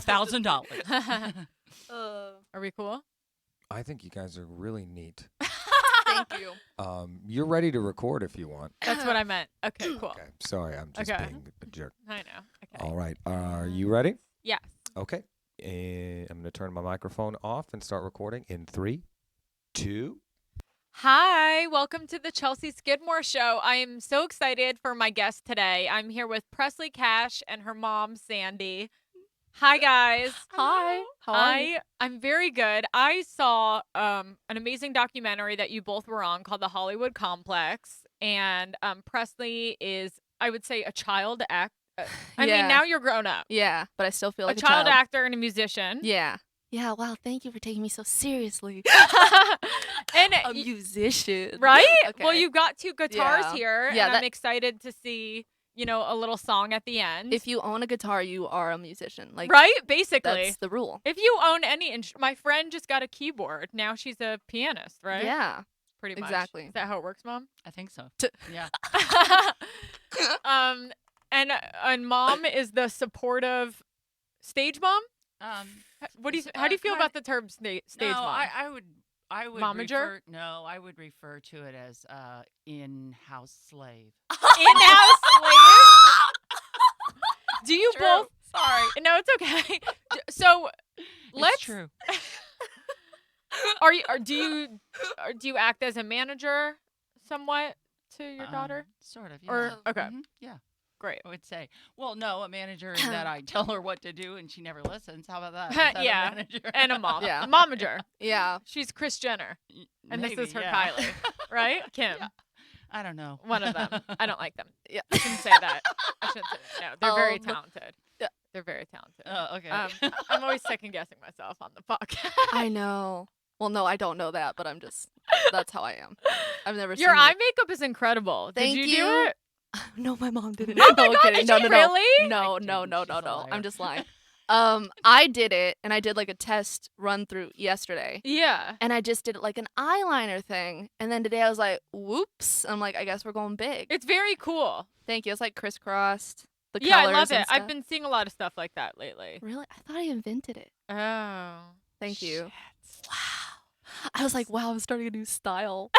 $1,000. Are we cool? I think you guys are really neat. Thank you. You're ready to record if you want. That's what I meant. Okay, cool. Okay. Sorry, I'm just being a jerk. I know. Okay. All right. Are you ready? Yes. Okay. I'm going to turn my microphone off and start recording in 3, 2. Hi, welcome to the Chelsea Skidmore Show. I am so excited for my guest today. I'm here with Presley Cash and her mom, Sandy. Hi, guys. Hi. How are you? I'm very good. I saw an amazing documentary that you both were on called The Hollywood Complex. And Presley is, I would say, a child actor. I mean, now you're grown up. Yeah, but I still feel like a child actor and a musician. Yeah. Yeah, wow, thank you for taking me so seriously. And a musician. Right? Okay. Well, you've got 2 guitars here, Yeah, and I'm excited to see, a little song at the end. If you own a guitar, you are a musician. Like, right? Basically. That's the rule. If you own any my friend just got a keyboard. Now she's a pianist, right? Yeah. Pretty much. Exactly. Is that how it works, Mom? I think so. Yeah. And Mom is the supportive stage mom? How do you feel about the term stage mom? I would Momager? I would refer to it as in-house slave. In-house slave? Do you True. both? Sorry. No, it's okay. So It's true. Do you act as a manager somewhat to your daughter? Sort of. Yeah. Or okay. Mhm, yeah. Great. I would say. Well, no, a manager in that I tell her what to do and she never listens. How about that? Is that Yeah. A manager? And a mom. Yeah. A momager. Yeah. She's Kris Jenner. And Maybe, this is her yeah. Kylie. Right? Kim. Yeah. I don't know. One of them. I don't like them. Yeah. I shouldn't say that. I shouldn't say that. No, they're very talented. Yeah. They're very talented. Oh, okay. I'm always second guessing myself on the podcast. I know. Well, no, I don't know that, but that's how I am. I've never Your seen eye it. makeup is incredible. Thank Did you you. do it? No, my mom didn't. Oh my No, God, kidding. did No, you no, no. really? No, I no, didn't. no, She's no, a no. liar. I'm just lying. I did it, and I did like a test run through yesterday. Yeah. And I just did like an eyeliner thing. And then today I was like, whoops. I'm like, I guess we're going big. It's very cool. Thank you. It's like crisscrossed. The Yeah, I colors love and it. I've stuff. been seeing a lot of stuff like that lately. Really? I thought I invented it. Oh. Thank you. Shit. Wow. I was like, wow, I'm starting a new style.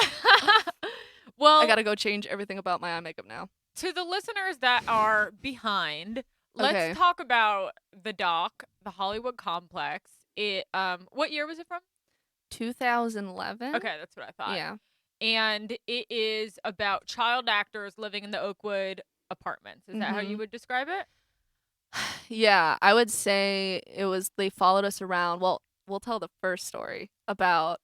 Well, I got to go change everything about my eye makeup now. to the listeners that are behind, let's Okay. talk about the doc, the Hollywood Complex. What year was it from? 2011? Okay, that's what I thought. Yeah. And it is about child actors living in the Oakwood apartments. Is that how you would describe it? Yeah, I would say they followed us around. Well, we'll tell the first story about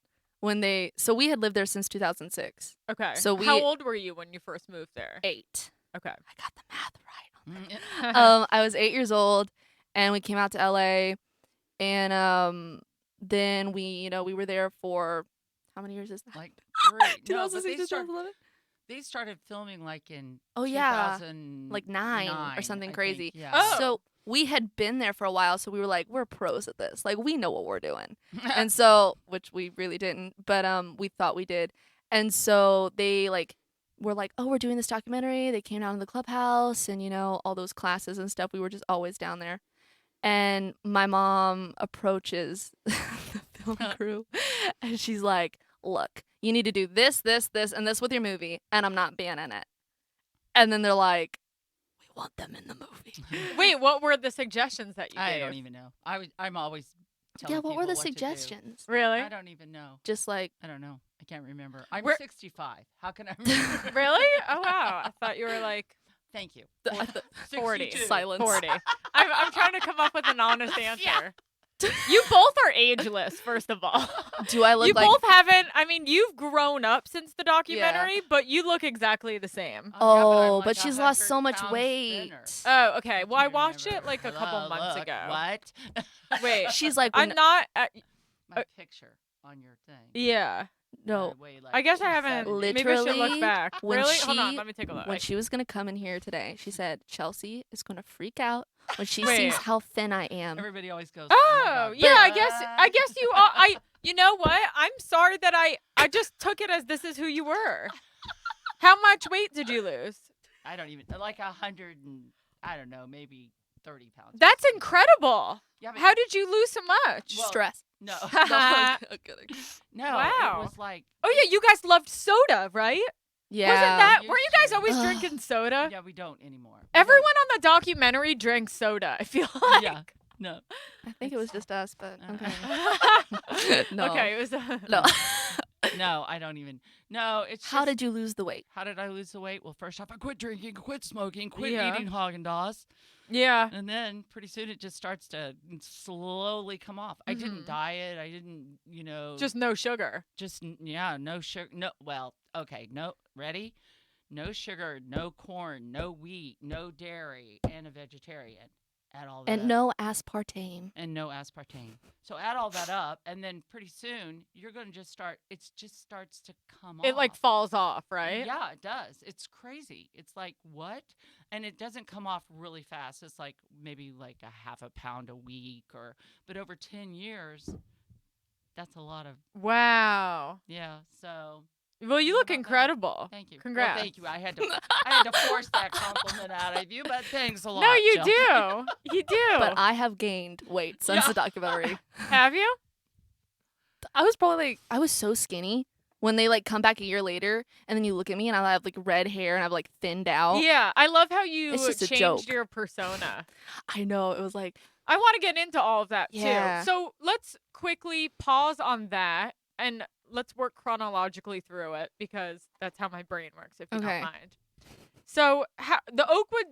so we had lived there since 2006. Okay. So how old were you when you first moved there? 8. Okay. I got the math right. Mm, I was 8 years old, and we came out to LA, and then we were there for how many years is that? like 3. No, but 2006, 2011. they started filming like in Oh, yeah. 2009 Like 9 or something I crazy. think, Yeah. Oh. So we had been there for a while, so we were like, we're pros at this. Like, we know what we're doing. And so, which we really didn't, but we thought we did. And so they were like, oh, we're doing this documentary. They came down to the clubhouse and, all those classes and stuff. We were just always down there. And my mom approaches the film crew and she's like, look, you need to do this, this, this, and this with your movie, and I'm not being in it. And then they're like, we want them in the movie. Wait, what were the suggestions that you I gave? don't even know. I'm always telling Yeah, what were people the to do. suggestions? Really? I don't even know. Just like, I don't know. I can't remember. I'm We're- 65. How can I remember? Really? Oh, wow. I thought you were like Thank you. 40. 62. silence. 40. I'm trying to come up with an honest answer. You both are ageless, first of all. Do I look You like? both haven't. I mean, you've grown up since the documentary, but you look exactly the same. Oh, I'm but like she's lost 100 so much pounds weight. thinner. Oh, okay. Well, I Can't watched remember. it like a couple Hello, months look, ago. What? Wait, She's like, I'm when, not. My picture on your thing. Yeah. no, weigh like I guess I haven't. 270. Maybe I should Literally, look back. when Really? Hold on. she- Let me take a look. when she was gonna come in here today, she said Chelsea is gonna freak out when she Wait. sees how thin I am. Everybody always goes. Oh, my God, yeah. what?" I guess you are. You know what? I'm sorry that I just took it as this is who you were. How much weight did you lose? I don't even like 100 and I don't know, maybe 30 pounds. That's incredible. Yeah, but How did you lose so much? Well, Stress. no, No, I'm kidding. no. Wow. It was like Oh yeah, you guys loved soda, right? Yeah. Wasn't that? Used Were you guys to. always Ugh. drinking soda? yeah, we don't anymore. We Everyone on the documentary drinks soda. I feel don't. like. Yeah. No. I think it was just us, but okay. No. Okay, it was. No. No, I don't even. No, it's How just- did you lose the weight? How did I lose the weight? Well, first off, I quit drinking, quit smoking, quit Yeah. eating Haagen-Dazs, Yeah. and then pretty soon it just starts to slowly come off. I Mhm. didn't diet. I didn't, Just no sugar. no sugar. No, well, okay, no, ready? No sugar, no corn, no wheat, no dairy, and a vegetarian. Add all that And up. no aspartame. And no aspartame. So add all that up, and then pretty soon you're going to just start. It just starts to come off. It like falls off, right? Yeah, it does. It's crazy. It's like, what? And it doesn't come off really fast. It's like maybe like a half a pound a week, but over 10 years, that's a lot of, Wow. yeah. So Well, you How look about that? incredible. thank you. Congrats. Well, thank you. I had to force that compliment out of you, but thanks a lot. No, you Jill. do. You do. But I have gained weight since Yeah. the documentary. Have you? I was probably like, I was so skinny when they like come back a year later and then you look at me and I have like red hair and I've like thinned out. Yeah, I love how you It's just a changed joke. your persona. I know. It was like, I want to get into all of that Yeah. too. So let's quickly pause on that and let's work chronologically through it because that's how my brain works. If you Okay. don't mind. So the Oakwood.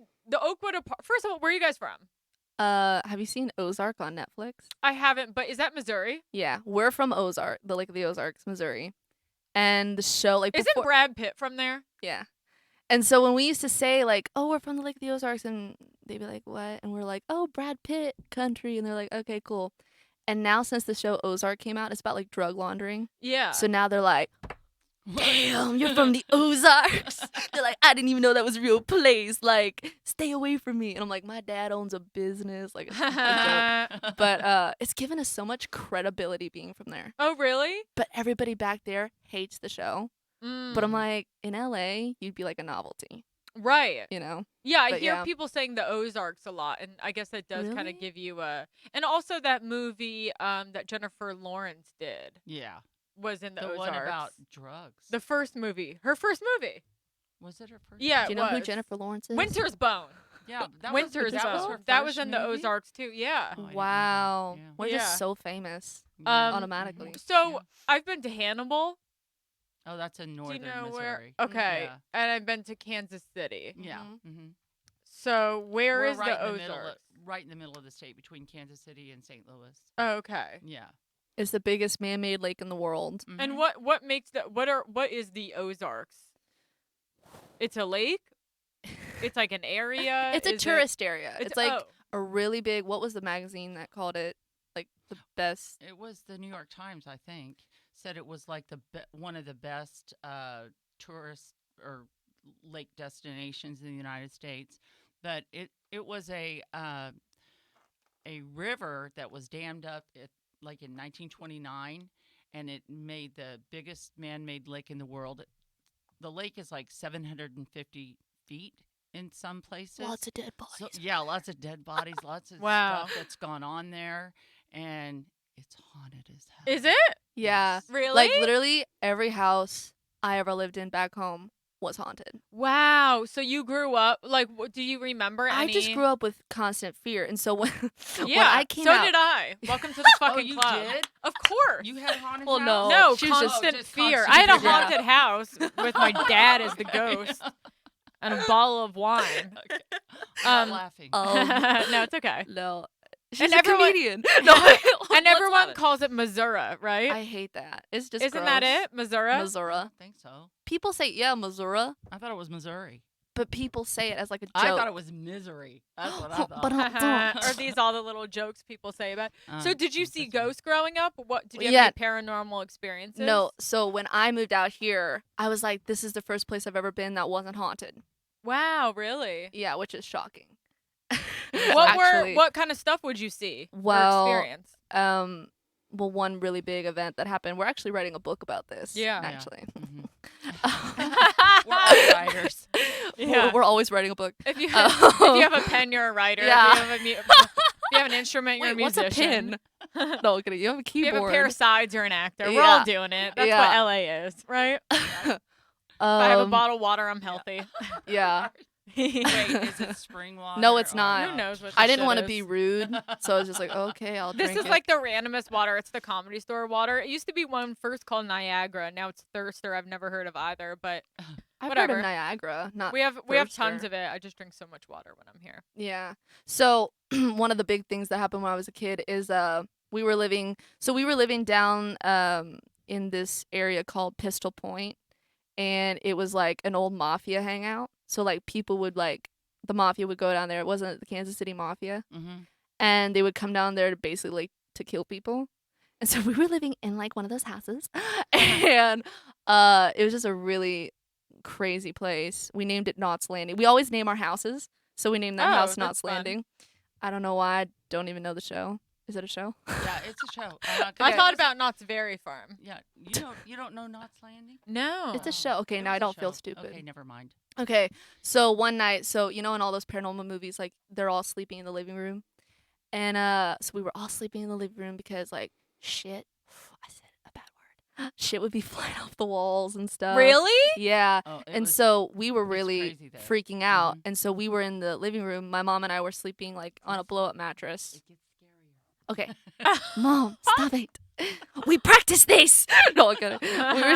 First of all, where are you guys from? have you seen Ozark on Netflix? I haven't, but is that Missouri? Yeah, we're from Ozark, the Lake of the Ozarks, Missouri. And the show, like, Isn't before, Brad Pitt from there? yeah. And so when we used to say, like, oh, we're from the Lake of the Ozarks, and they'd be like, what? And we're like, oh, Brad Pitt country. And they're like, okay, cool. And now since the show Ozark came out, it's about, like, drug laundering. Yeah. So now they're like, damn, you're from the Ozarks. They're like, I didn't even know that was a real place. Like, stay away from me. And I'm like, my dad owns a business. Like, it's just a joke. But it's given us so much credibility being from there. Oh, really? But everybody back there hates the show. But I'm like, in LA, you'd be like a novelty, Right. you know? Yeah, I But hear yeah. people saying the Ozarks a lot, and I guess that does kind Really? of give you a. And also that movie that Jennifer Lawrence did Yeah. was in the The Ozarks. one about drugs. The first movie, her first movie. Was it her first? Yeah, Do you it know who was. Jennifer Lawrence is? Winter's Bone. Yeah. That Winter's was, that was Bone. her That was first in the movie? Ozarks too. Yeah. Oh, I didn't know that. Wow. Yeah. We're Yeah. just so famous Yeah. automatically. So Yeah. I've been to Hannibal. Oh, that's in Do northern you know Missouri. where? Okay, Yeah. and I've been to Kansas City. Yeah. Mhm. Mm-hmm. So where We're is right the in the middle Ozarks? right in the middle of the state between Kansas City and St. Louis. Oh, okay. Yeah. It's the biggest man-made lake in the world. And Mhm. what makes the what is the Ozarks? It's a lake. It's like an area. It's a Is it- tourist area. It's like oh, a really big, what was the magazine that called it like the best? It was the New York Times, I think, said it was like one of the best tourist or lake destinations in the United States. But it was a river that was dammed up like in 1929, and it made the biggest man-made lake in the world. The lake is like 750 feet in some places. Lots of dead So, bodies. yeah, lots of dead bodies, lots of Wow. stuff that's gone on there, and it's haunted as hell. is it Yeah. Yes. really? Like literally every house I ever lived in back home was haunted. Wow. So you grew up like? Do you remember any? I just grew up with constant fear, and so when Yeah. when I came so out, did I. Welcome to the Oh, fucking you club. did? Of course. You had a haunted Well, house? no. No, She was just- constant just fear. constant I had a fear. Yeah. haunted house with my dad as the ghost and a bottle of wine. Okay. I'm Um, not laughing. No, it's okay. no, she's And a everyone- comedian. No, And everyone calls it Missouri, right? I hate that. It's just Isn't that gross. it? Missouri? I Missouri. don't think so. People say yeah, Missouri, I thought it was Missouri. but people say it as like a joke. I thought it was misery. That's what I thought. But Are these all the little jokes people say about? So did you see that's- ghosts growing up? What did you have Yeah. any paranormal experiences? No, so when I moved out here, I was like, this is the first place I've ever been that wasn't haunted. Wow, really? Yeah, which is shocking. What what kind of stuff would you see Well, or experience? Well, one really big event that happened. We're actually writing a book about this. Yeah. Yeah. actually. Mhm. We're outsiders. Yeah. We're always writing a book. If you Oh. if you have a pen, you're a writer. Yeah. If you have a you have an instrument, you're a Wait, what's a musician. pin? No, kidding. You have a If keyboard. you have a pair of sides, you're an actor. We're Yeah. all doing it. That's Yeah. what LA is, right? If I have a Um, bottle of water, I'm healthy. yeah. Wait, is it spring water? No, it's or- not. Who knows what I this didn't shit want to is. be rude, so I was just like, okay, I'll This drink is it. like the randomest water. It's the Comedy Store water. It used to be one first called Niagara. Now it's Thirster. I've never heard of either, but I've heard whatever. of Niagara, not we have tons Thirster. of it. I just drink so much water when I'm here. Yeah. So one of the big things that happened when I was a kid is we were living down in this area called Pistol Point, and it was like an old mafia hangout. So like people would the mafia would go down there. It wasn't the Kansas City Mafia, Mm-hmm. and they would come down there to basically to kill people. And so we were living in like one of those houses, and it was just a really crazy place. We named it Knots Landing. We always name our houses, so we named that Oh, house that's Knots fun. Landing. I don't know why. I don't even know the show. Is it a show? Yeah, it's a show. 'cause I it thought was- about Knott's Berry Farm. Yeah, you don't know Knots Landing? No. It's a show. Okay, It now was I a don't feel show. stupid. Okay, never mind. Okay, so one night, in all those paranormal movies, like they're all sleeping in the living room, and so we were all sleeping in the living room because like shit. I said a bad word. Shit would be flying off the walls and stuff. Really? Yeah. Oh, it And was- so we were it's really crazy there. freaking out, Mhm. and so we were in the living room. My mom and I were sleeping like on a blow up mattress. It gets scarier. Okay, Mom, stop it. We practice this. No, I'm kidding. We were.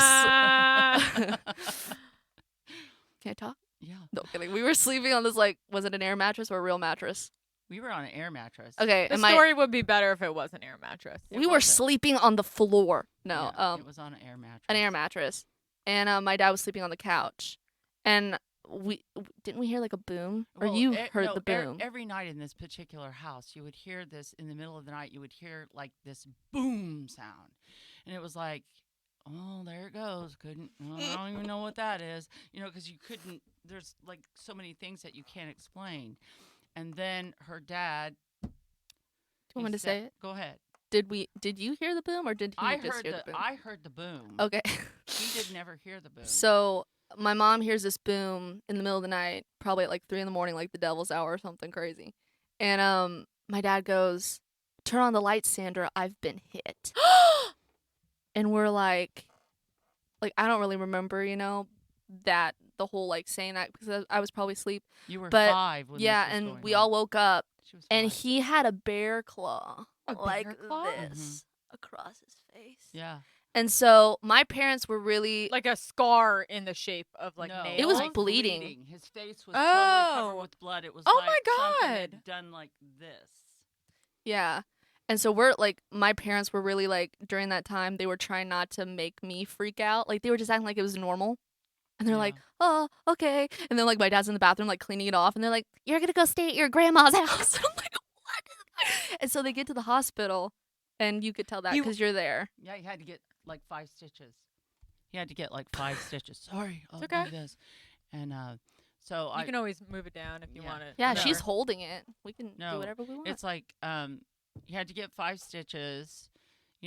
Can I talk? Yeah, No, kidding. We were sleeping on this was it an air mattress or a real mattress? we were on an air mattress. Okay, The and story would be better if it was an air mattress. It we were wasn't. sleeping on the floor. No, Yeah, it was on an air mattress. an air mattress, and my dad was sleeping on the couch, and we didn't we hear like a boom, or Well, you e- heard no, the boom? Every night in this particular house, you would hear this in the middle of the night. You would hear like this boom sound, and it was like, oh, there it goes. I don't even know what that is. Because you couldn't. There's like so many things that you can't explain. And then her dad. Do you want me to say it? Go ahead. Did you hear the boom, or did he I just heard hear the the boom? I heard the boom. Okay. He did never hear the boom. So my mom hears this boom in the middle of the night, probably at like 3 a.m, like the devil's hour or something crazy. And my dad goes, "Turn on the lights, Sandra. I've been hit." And we're like I don't really remember, that the whole saying that because I was probably asleep. You were but, 5 when Yeah, this was and going we on. all woke up, She was and 5. he had a bear claw A like bear claw? this across his face. Yeah. And so my parents were really Like a scar in the shape of like No, nails. It was like bleeding. His face was totally covered Oh. with blood. It was Oh like my something God. had done like this. Yeah. And so we're my parents were really during that time, they were trying not to make me freak out. Like they were just acting like it was normal. And they're like, Yeah. "Oh, okay." And then my dad's in the bathroom cleaning it off, and they're like, "You're going to go stay at your grandma's house." I'm like, "What?" And so they get to the hospital, and you could tell that You- because you're there. Yeah, he had to get like 5 stitches. He had to get like 5 stitches. Sorry, I'll okay. do this. And so You I can always move it down if you Yeah. want it. Yeah, No. she's holding it. We can No, do whatever we want. it's like he had to get 5 stitches.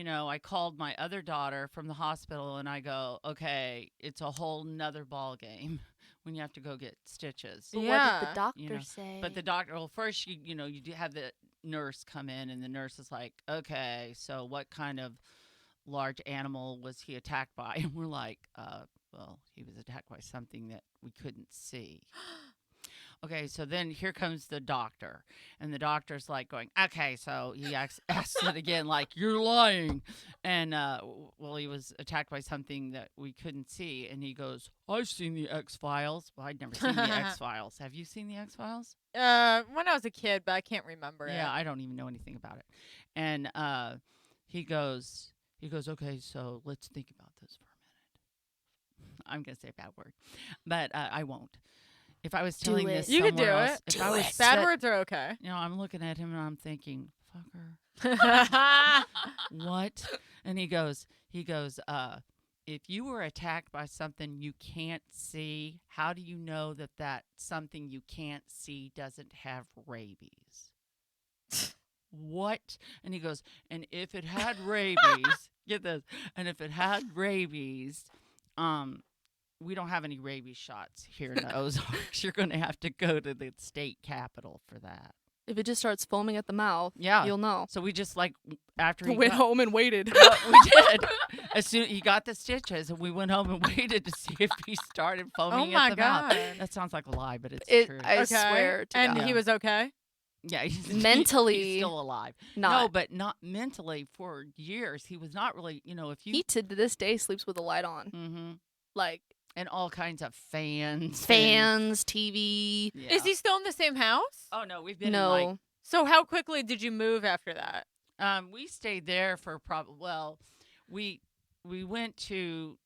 I called my other daughter from the hospital and I go, okay, it's a whole nother ball game when you have to go get stitches. But what Yeah. did the doctor You know, say? But the doctor, well, first you do have the nurse come in, and the nurse is like, okay, so what kind of large animal was he attacked by? And we're like, well, he was attacked by something that we couldn't see. Okay, so then here comes the doctor, and the doctor's like going, okay, so he asks it again, like, you're lying. And, well, he was attacked by something that we couldn't see, and he goes, I've seen the X-Files. Well, I'd never seen the X-Files. Have you seen the X-Files? When I was a kid, but I can't remember it. Yeah, I don't even know anything about it. And he goes, okay, so let's think about this for a minute. I'm going to say a bad word, but I won't. If I was Do telling it. this You could do somewhere else, it. if Do I was it. Bad set- words are okay. I'm looking at him and I'm thinking, fucker, Oh what? And he goes, if you were attacked by something you can't see, how do you know that something you can't see doesn't have rabies? What? And he goes, and if it had rabies, get this, and if it had rabies, we don't have any rabies shots here in the Ozarks. You're going to have to go to the state capitol for that. If it just starts foaming at the mouth, Yeah. you'll know. So we just like after he Went got, home and waited. we did. As soon as he got the stitches, and we went home and waited to see if he started foaming my at the mouth. God. That sounds like a lie, but it's true. I Okay. swear to And God. he was okay? Yeah, Mentally he's still alive. not. No, but not mentally. For years, he was not really. If you He to this day sleeps with the light on. hmm Like and all kinds of fans, fans, TV. And, Is he still in the same house? Oh no, we've been No. in So how quickly did you move after that? we stayed there for we went to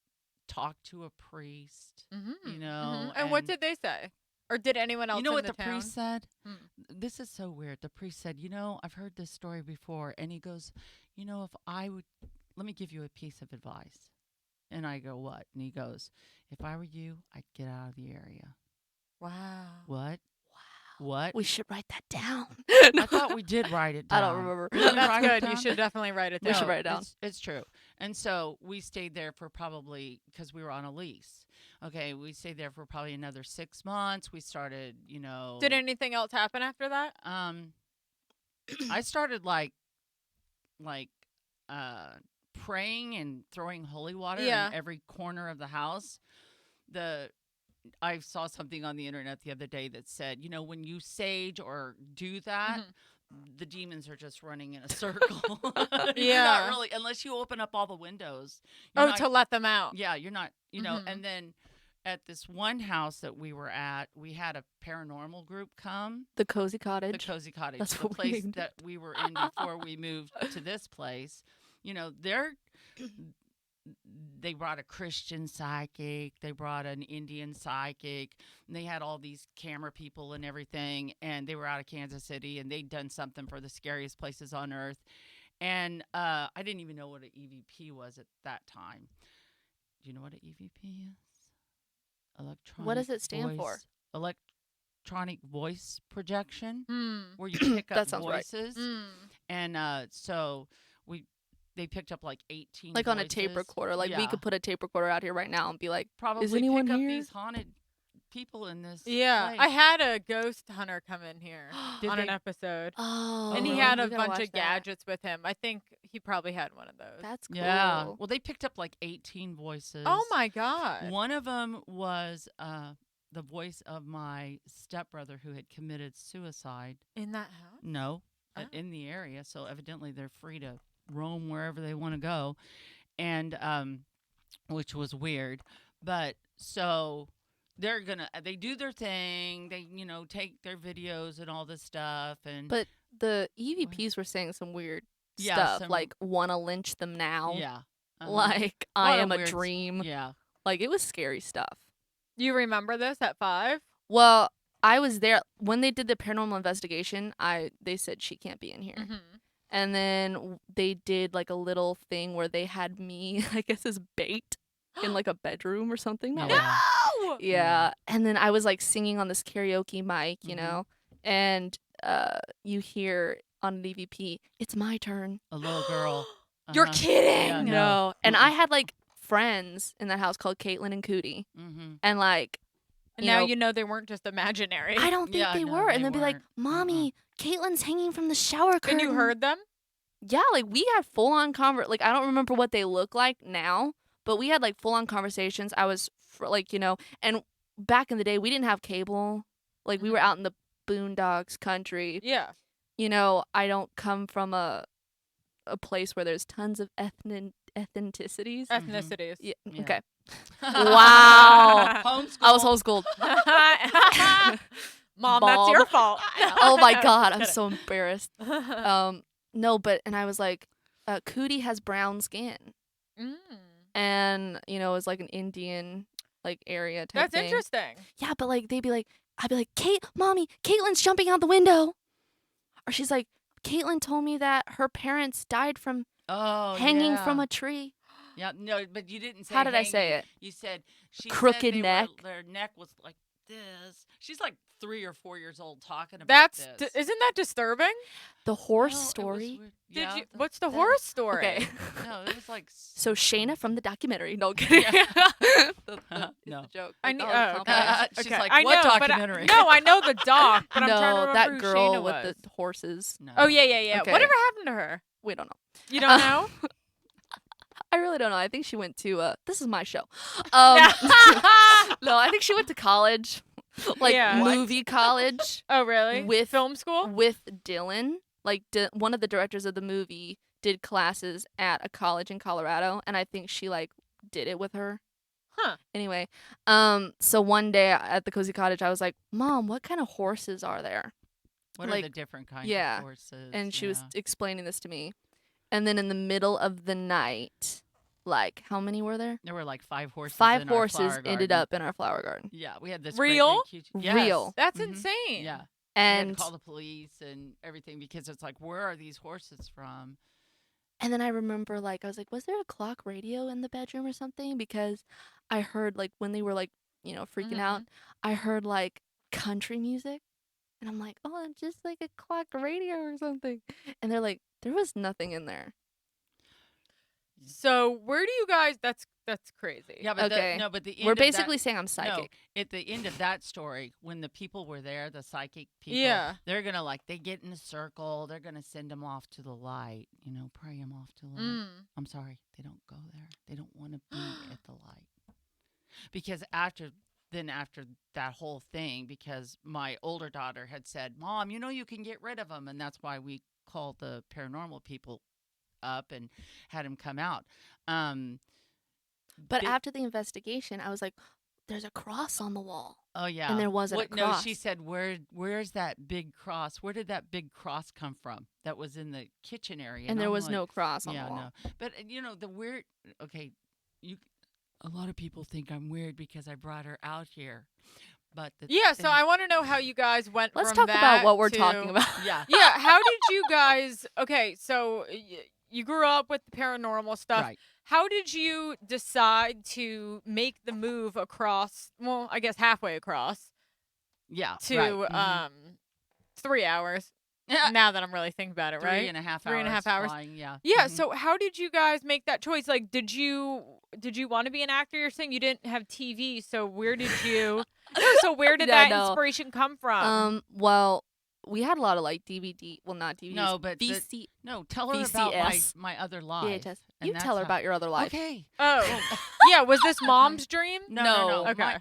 talk to a priest. Mm-hmm. And And what did they say? Or did anyone else you know in what the the town? priest said? Hmm. This is so weird. The priest said, I've heard this story before. And he goes, if I would, let me give you a piece of advice. And I go, what? And he goes, if I were you, I'd get out of the area. Wow. What? What? We should write that down. I thought we did write it down. I don't remember. Did we That's write it good. You down? should definitely write it We down. should write it down. It's true. And so we stayed there for probably, because we were on a lease. Okay, we stayed there for probably another 6 months. We started, Did anything else happen after that? I started like praying and throwing holy water Yeah. in every corner of the house. I saw something on the internet the other day that said, when you sage or do that, the demons are just running in a circle. You're Yeah. not really, unless you open up all the windows. You're not- To let them out. yeah, you're not, Mhm. and then at this one house that we were at, we had a paranormal group come. The Cozy The Cottage. Cozy Cottage, That's the what we place named it. that we were in before we moved to this place. They brought a Christian psychic, they brought an Indian psychic, and they had all these camera people and everything, and they were out of Kansas City, and they'd done something for the scariest places on earth. And I didn't even know what an EVP was at that time. Do you know what an EVP is? Electronic. What does it stand for? Electronic voice projection, Hmm. where you pick up That sounds right. voices. Mm. And so they picked up like 18 Like on a tape voices. recorder. Like we Yeah. could put a tape recorder out here right now and be like, Probably anyone pick up here? these haunted people in this Yeah. place. I had a ghost hunter come in here Did on an they- episode. oh. And he really? had we a gotta bunch watch of that. gadgets with him. I think he probably had one of those. That's cool. Yeah. Well, they picked up like 18 voices. Oh my God. One of them was the voice of my stepbrother who had committed suicide. In that house? No, Oh. in the area. So evidently they're free to roam wherever they want to go, and which was weird. But so they do their thing. They take their videos and all this stuff. And But the EVPs were saying some weird Yeah, stuff, some- like wanna lynch them now. yeah, Like Lot I of am a weird s- dream. yeah. Like it was scary stuff. You remember this at 5? Well, I was there when they did the paranormal investigation. They said she can't be in here. Mm-hmm. And then they did like a little thing where they had me, I guess, as bait in like a bedroom or something. Not like- Yeah. No! yeah. And then I was like singing on this karaoke mic, you Mhm. know, and you hear on an EVP, "It's my turn." A little girl. You're Uh-huh. kidding! Yeah, No. And Mm-mm. I had like friends in that house called Caitlin and Cootie, Mm-hmm. and like And you now know, you know they weren't just imaginary. I don't think Yeah, they no, were, and they they'd be like, weren't. "Mommy, Caitlin's hanging from the shower curtain." And you heard them? Yeah, like we had full on like I don't remember what they look like now, but we had like full on conversations. I was like, and back in the day we didn't have cable. Like we were Mhm. out in the boondocks country. Yeah. I don't come from a place where there's tons of ethnicities. Ethnicities. Yeah, Yeah. okay. Wow. Homeschool. I was homeschooled. Mom, that's your fault. Oh my god, I'm so embarrassed. No, and I was like, Cootie has brown skin. Mm. And it's like an Indian like area type That's thing. interesting. Yeah, but like I'd be like, Mommy, Caitlin's jumping out the window, or she's like, Caitlin told me that her parents died from hanging from a tree. Yeah, no, but you didn't say. How did I say hanging. it? You said she Crooked said neck. Their neck was like this. She's like 3 or 4 years old talking about That's this. isn't that disturbing? The horse No, it was story. weird. Did Yeah, you? What's the horse story? Okay. No, it was like. So Shayna from the documentary. No kidding. No. The joke. I Like, need. the Oh, okay. complex. She's Okay. like, I what know, but documentary? no, I know the doc, but I'm trying to No, remember that who girl Shayna with was. the horses. No. Oh yeah. Okay. Whatever happened to her? We don't know. You don't know? I really don't know. I think she went to this is my show. No, I think she went to college. Like Yeah. What? movie college Oh really? With- film school? with Dylan. Like one of the directors of the movie did classes at a college in Colorado, and I think she like did it with her. Huh. Anyway, so one day at the Cozy Cottage, I was like, "Mom, what kind of horses are there?" What are like, the different kinds yeah, of horses? And she was Yeah. explaining this to me. And then in the middle of the night, like, how many were there? There were like 5 horses. 5 in our horses flower ended garden. up in our flower garden. Yeah, we had this Real? Great big, huge, yes. Real. That's Mhm. insane. Yeah, we had to And call the police and everything because it's like, where are these horses from? and then I remember, like, I was like, was there a clock radio in the bedroom or something? Because I heard, like, when they were, like, freaking out, I heard, like, country music. And I'm like, oh, just like a clock radio or something. And they're like, there was nothing in there. So where do you guys? That's crazy. Yeah, but Okay. but the end We're of that- basically saying I'm psychic. No, at the end of that story, when the people were there, the psychic people, Yeah. they're gonna they get in a circle. They're gonna send them off to the light. Pray them off to the light. Mm. I'm sorry, they don't go there. They don't want to be at the light because after that whole thing, because my older daughter had said, "Mom, you can get rid of them," and that's why we called the paranormal people up and had him come out. But Big- after the investigation, I was like, there's a cross on the wall. Oh yeah, And there wasn't a No, cross. she said, "Where's that big cross? Where did that big cross come from? That was in the kitchen area." And there I'm was like, no cross on Yeah, the wall. no. But the weird. Okay, a lot of people think I'm weird because I brought her out here, but Yeah. So thing- I want to know how you guys went. Let's from talk that about what we're to- talking about. yeah, Yeah. How did you guys? Okay. So you grew up with the paranormal stuff. right. How did you decide to make the move across? Well, I guess halfway across Yeah, to right. Mhm. 3 hours. Yeah, Now that I'm really thinking about it, right? 3.5 hours. 3.5 hours. Flying, yeah. Yeah. Mhm. So how did you guys make that choice? Like, did you want to be an actor? You're saying you didn't have TV, so where did you? No, so where did Yeah, that no. inspiration come from? Well, we had a lot of like DVD. Well, not DVDs. No, but the- VC. No, tell her about VCS. my other life. VHS. and You that's tell her how- about your other life. Okay. Oh, yeah. Was this mom's dream? No. Okay.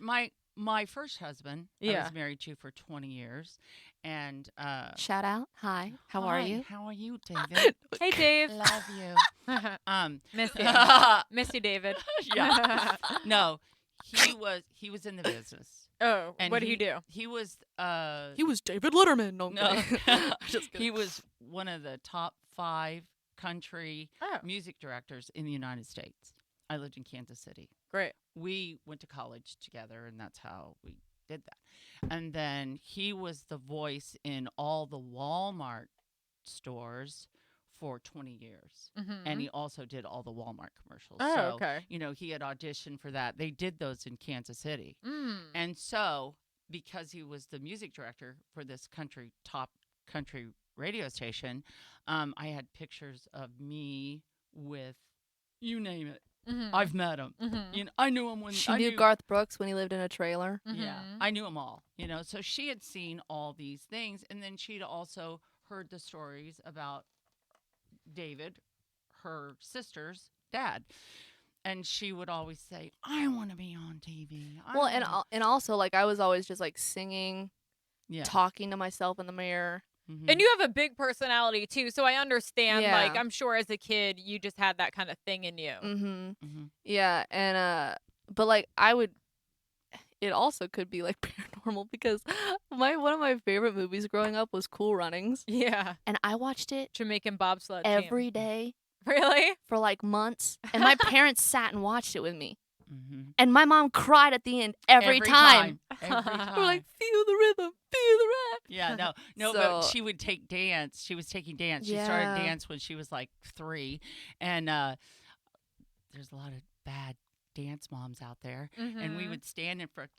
My first husband, I Yeah. was married to for 20 years, and Shout out. Hi. How are hi, you? How are you, David? Hey, Dave. Love you. Miss you. yeah. Miss you, David. No, he was in the business. Oh, And what did he do? He was He was David Letterman. No, I'm no, kidding. Just kidding. he was one of the top 5 country Oh, music directors in the United States. I lived in Kansas City. great. We went to college together, and that's how we did that. And then he was the voice in all the Walmart stores for 20 years. Mm-hmm. And he also did all the Walmart commercials. Oh, so, okay. he had auditioned for that. They did those in Kansas City. Mm. And so, because he was the music director for this top country radio station, I had pictures of me with, you name it. Mm-hmm. I've met him. Mm-hmm. I knew him when She I knew knew Garth Brooks when he lived in a trailer. Yeah, Mhm. I knew them all. So she had seen all these things, and then she'd also heard the stories about David, her sister's dad, and she would always say, "I want to be on TV." Well, and also like I was always just like singing, yeah, talking to myself in the mirror. mhm. And you have a big personality too, so I understand. Yeah. Like, I'm sure as a kid, you just had that kind of thing in you. Mm-hmm. Mhm. Yeah, and but like I would. It also could be like paranormal because one of my favorite movies growing up was Cool Runnings, Yeah, and I watched it Jamaican bobsled team. every day Really? for like months, and my parents sat and watched it with me, Mhm. and my mom cried at the end every time. Every time. We're like, feel the rhythm, feel the rap. Yeah, no, So- but she would take dance. She was taking dance. She started Yeah. dance when she was like 3, and there's a lot of bad dance moms out there, and we Mhm. would stand in front.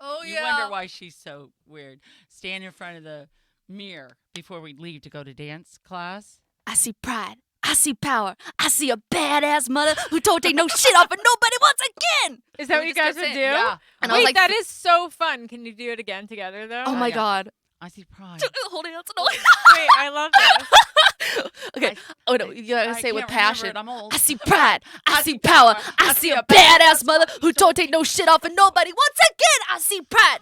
Oh You wonder why she's so weird. Stand in front of the mirror before we leave to go to dance class. I see pride. I see power. I see a badass mother who don't take no shit off of nobody once again. Is that We what you just guys kept would do? saying, Yeah. And I was Wait, like, that is so fun. Can you do it again together though? oh my yeah. god. I see pride. Hold hands. No. Wait, I love this. Okay. Oh no, you gotta say it with can't remember passion. it, I'm old. I see pride. I see power. I see a badass mother who don't take no shit off of nobody. Once again, I see pride.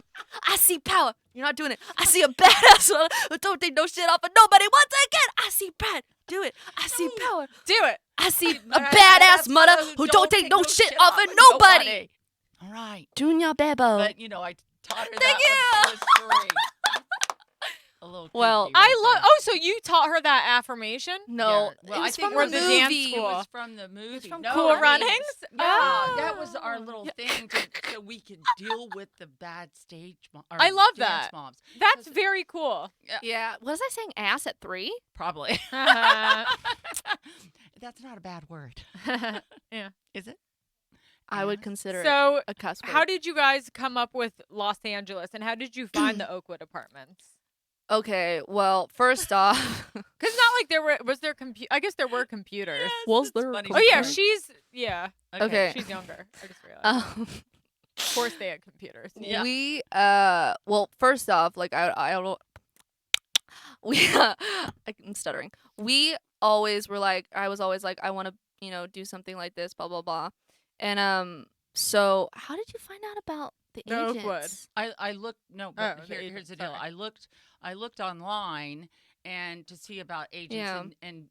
I see power. You're not doing it. I see a badass mother who don't take no shit off of nobody. Once again, I see pride. Do it. I see power. Do it. I see a badass mother who don't take no shit off of nobody. All right. Junior Bebo. But, I taught her Thank that one. It was great. A little Well, kooky I right love. there. Oh, so you taught her that affirmation? No, Yeah, well, it I was think from we're the the dance movie. It school. was from the movie. from No, Cool I mean, Runnings? Yeah, Oh. that was our little thing so we could deal with the bad stage I love dance that. moms. That's very cool. Yeah. Was I saying ass at 3? Probably. Uh, That's not a bad word. yeah. Is it? I would Ass? consider it So, a cuss word. how did you guys come up with Los Angeles, and how did you find the Oakwood apartments? Okay, well, first off, Because not like there was there I guess there were computers. Yes, Was it's there a funny Oh yeah, story. Okay. she's younger. I just realized. Of course they had computers. Yeah. we well, first off, like I don't we I'm stuttering. We always were like I was always like I want to, do something like this, blah blah blah. And so how did you find out about the The agents? Oakwood. I looked but Oh, the here's agent, the deal. sorry. I looked online and to see about agents Yeah. and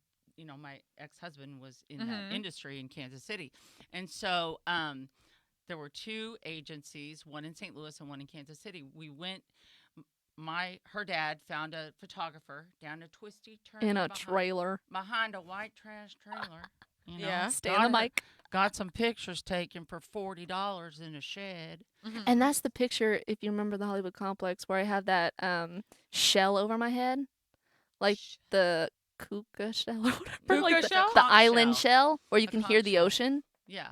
my ex-husband was in Mhm. that industry in Kansas City. And so there were 2 agencies, one in St. Louis and one in Kansas City. We went her dad found a photographer down a twisty turn In a trailer. behind a white trash trailer. Yeah. Stay on the mic. Got some pictures taken for $40 in a shed. Mhm. And that's the picture, if you remember the Hollywood complex, where I have that shell over my head, like the kuka shell or whatever, Kuka like shell? the Conch island shell. shell, where you A can conch hear the shell. ocean. Yeah.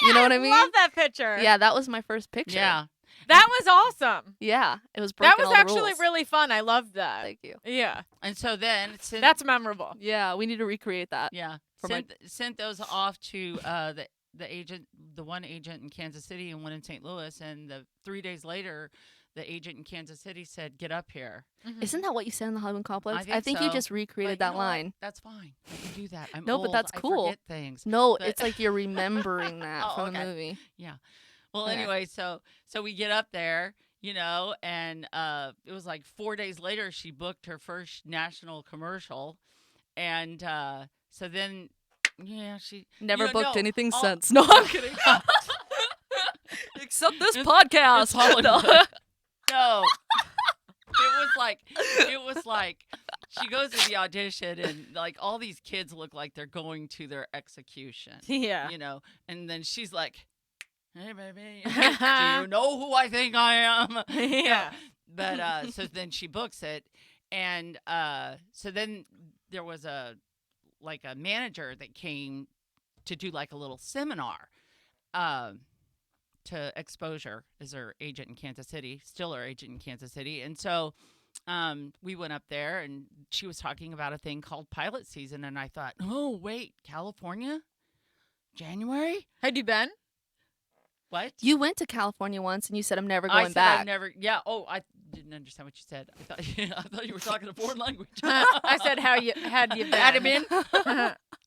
You know what I mean? Love that picture. Yeah, that was my first picture. Yeah. That was awesome. Yeah, it was That breaking was all the actually rules. really fun. I loved that. Thank you. Yeah. And so then That's memorable. Yeah, we need to recreate that. yeah, for my- sent those off to the agent, the one agent in Kansas City and one in St. Louis, and 3 days later, the agent in Kansas City said, "Get up here." Isn't that what you said in the Hollywood complex? I think you so. just recreated But you that know what? line. That's fine. I can do that. I'm No, but old. that's I cool. forget things. No, But- it's like you're remembering that Oh, from the okay. movie. Well, Okay. anyway, so we get up there, and it was like 4 days later she booked her first national commercial, and so then she Never You booked know, anything all- since. No, I'm kidding. Except this It's- podcast. it's Hollywood. No. It was like she goes to the audition and like all these kids look like they're going to their execution. Yeah. And then she's like, "Hey baby, do you know who I think I am?" Yeah. But so then she books it, and so then there was a manager that came to do like a little seminar. To Exposure is her agent in Kansas City, still her agent in Kansas City. And so we went up there and she was talking about a thing called pilot season. And I thought, oh, wait, California? January? Had you been? What? You went to California once and you said I'm never I going said I back. never. Yeah. Oh, I didn't understand what you said. I thought you were talking a foreign language. I said had you been? Had you been?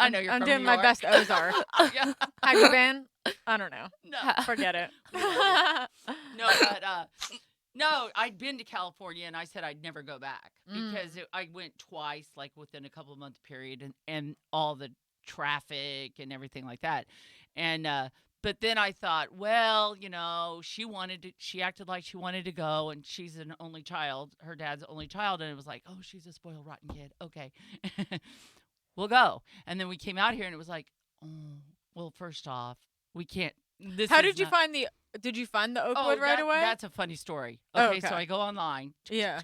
I know you're I'm from doing New my York. best Ozark. Yeah. Have you been? I don't know. No. Forget it. No, but no, I'd been to California and I said I'd never go back because I went twice, like within a couple of month period, and all the traffic and everything like that. And but then I thought, well, she acted like she wanted to go, and she's an only child, her dad's only child, and it was like, oh, she's a spoiled rotten kid. Okay, we'll go. And then we came out here, and it was like, oh, well, first off, we can't. How did you find the? Did you find the Oakwood right away? That's a funny story. Oh, Okay, so okay. I go online. Yeah.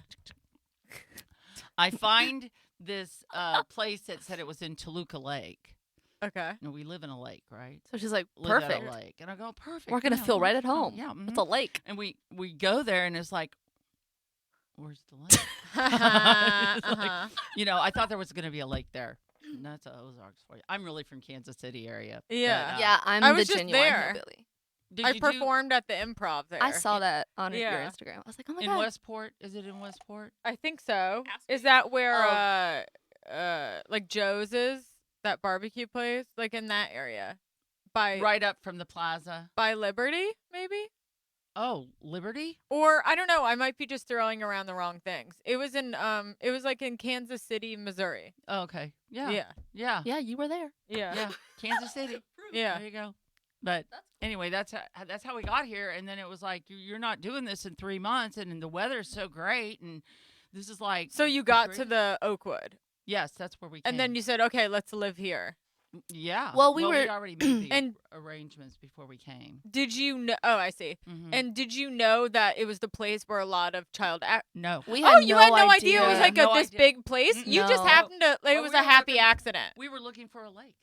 I find this place that said it was in Toluca Lake. Okay. We live in a lake, right? So she's like, Live perfect. at a lake. And I go, perfect. We're gonna yeah, feel well, right at oh, home. yeah. It's a lake. And we go there, and it's like, where's the lake? It's like, I thought there was going to be a lake there. And that's Ozarks for you. I'm really from Kansas City area. Yeah. But, Yeah, I'm I the was just genuine there. hillbilly. did I you do performed at the Improv there. I saw that on your Yeah. Instagram. I was like, oh my in god. Westport. Is it in Westport? I think so. Ask Is me. that where like Joe's is? That barbecue place? Like in that area. By Right up from the plaza. by Liberty, maybe? Oh, Liberty? Or I don't know, I might be just throwing around the wrong things. It was like in Kansas City, Missouri. Oh, okay. Yeah. Yeah. Yeah. Yeah, you were there. Yeah. Yeah. Kansas City. Yeah. There you go. But anyway, that's how we got here. And then it was like, you're not doing this in 3 months, and the weather's so great, and this is like. So you got to the Oakwood. Yes, that's where we came. And then you said, "Okay, let's live here." Yeah. Well, we we'd were- already made the And- arrangements before we came. Did you know? Oh, I see. Mhm. And did you know that it was the place where a lot of child No. We Oh, had you no had no idea. idea it was like No this idea. big place. You just No. happened to. It Well, was we a were happy looking- accident. We were looking for a lake.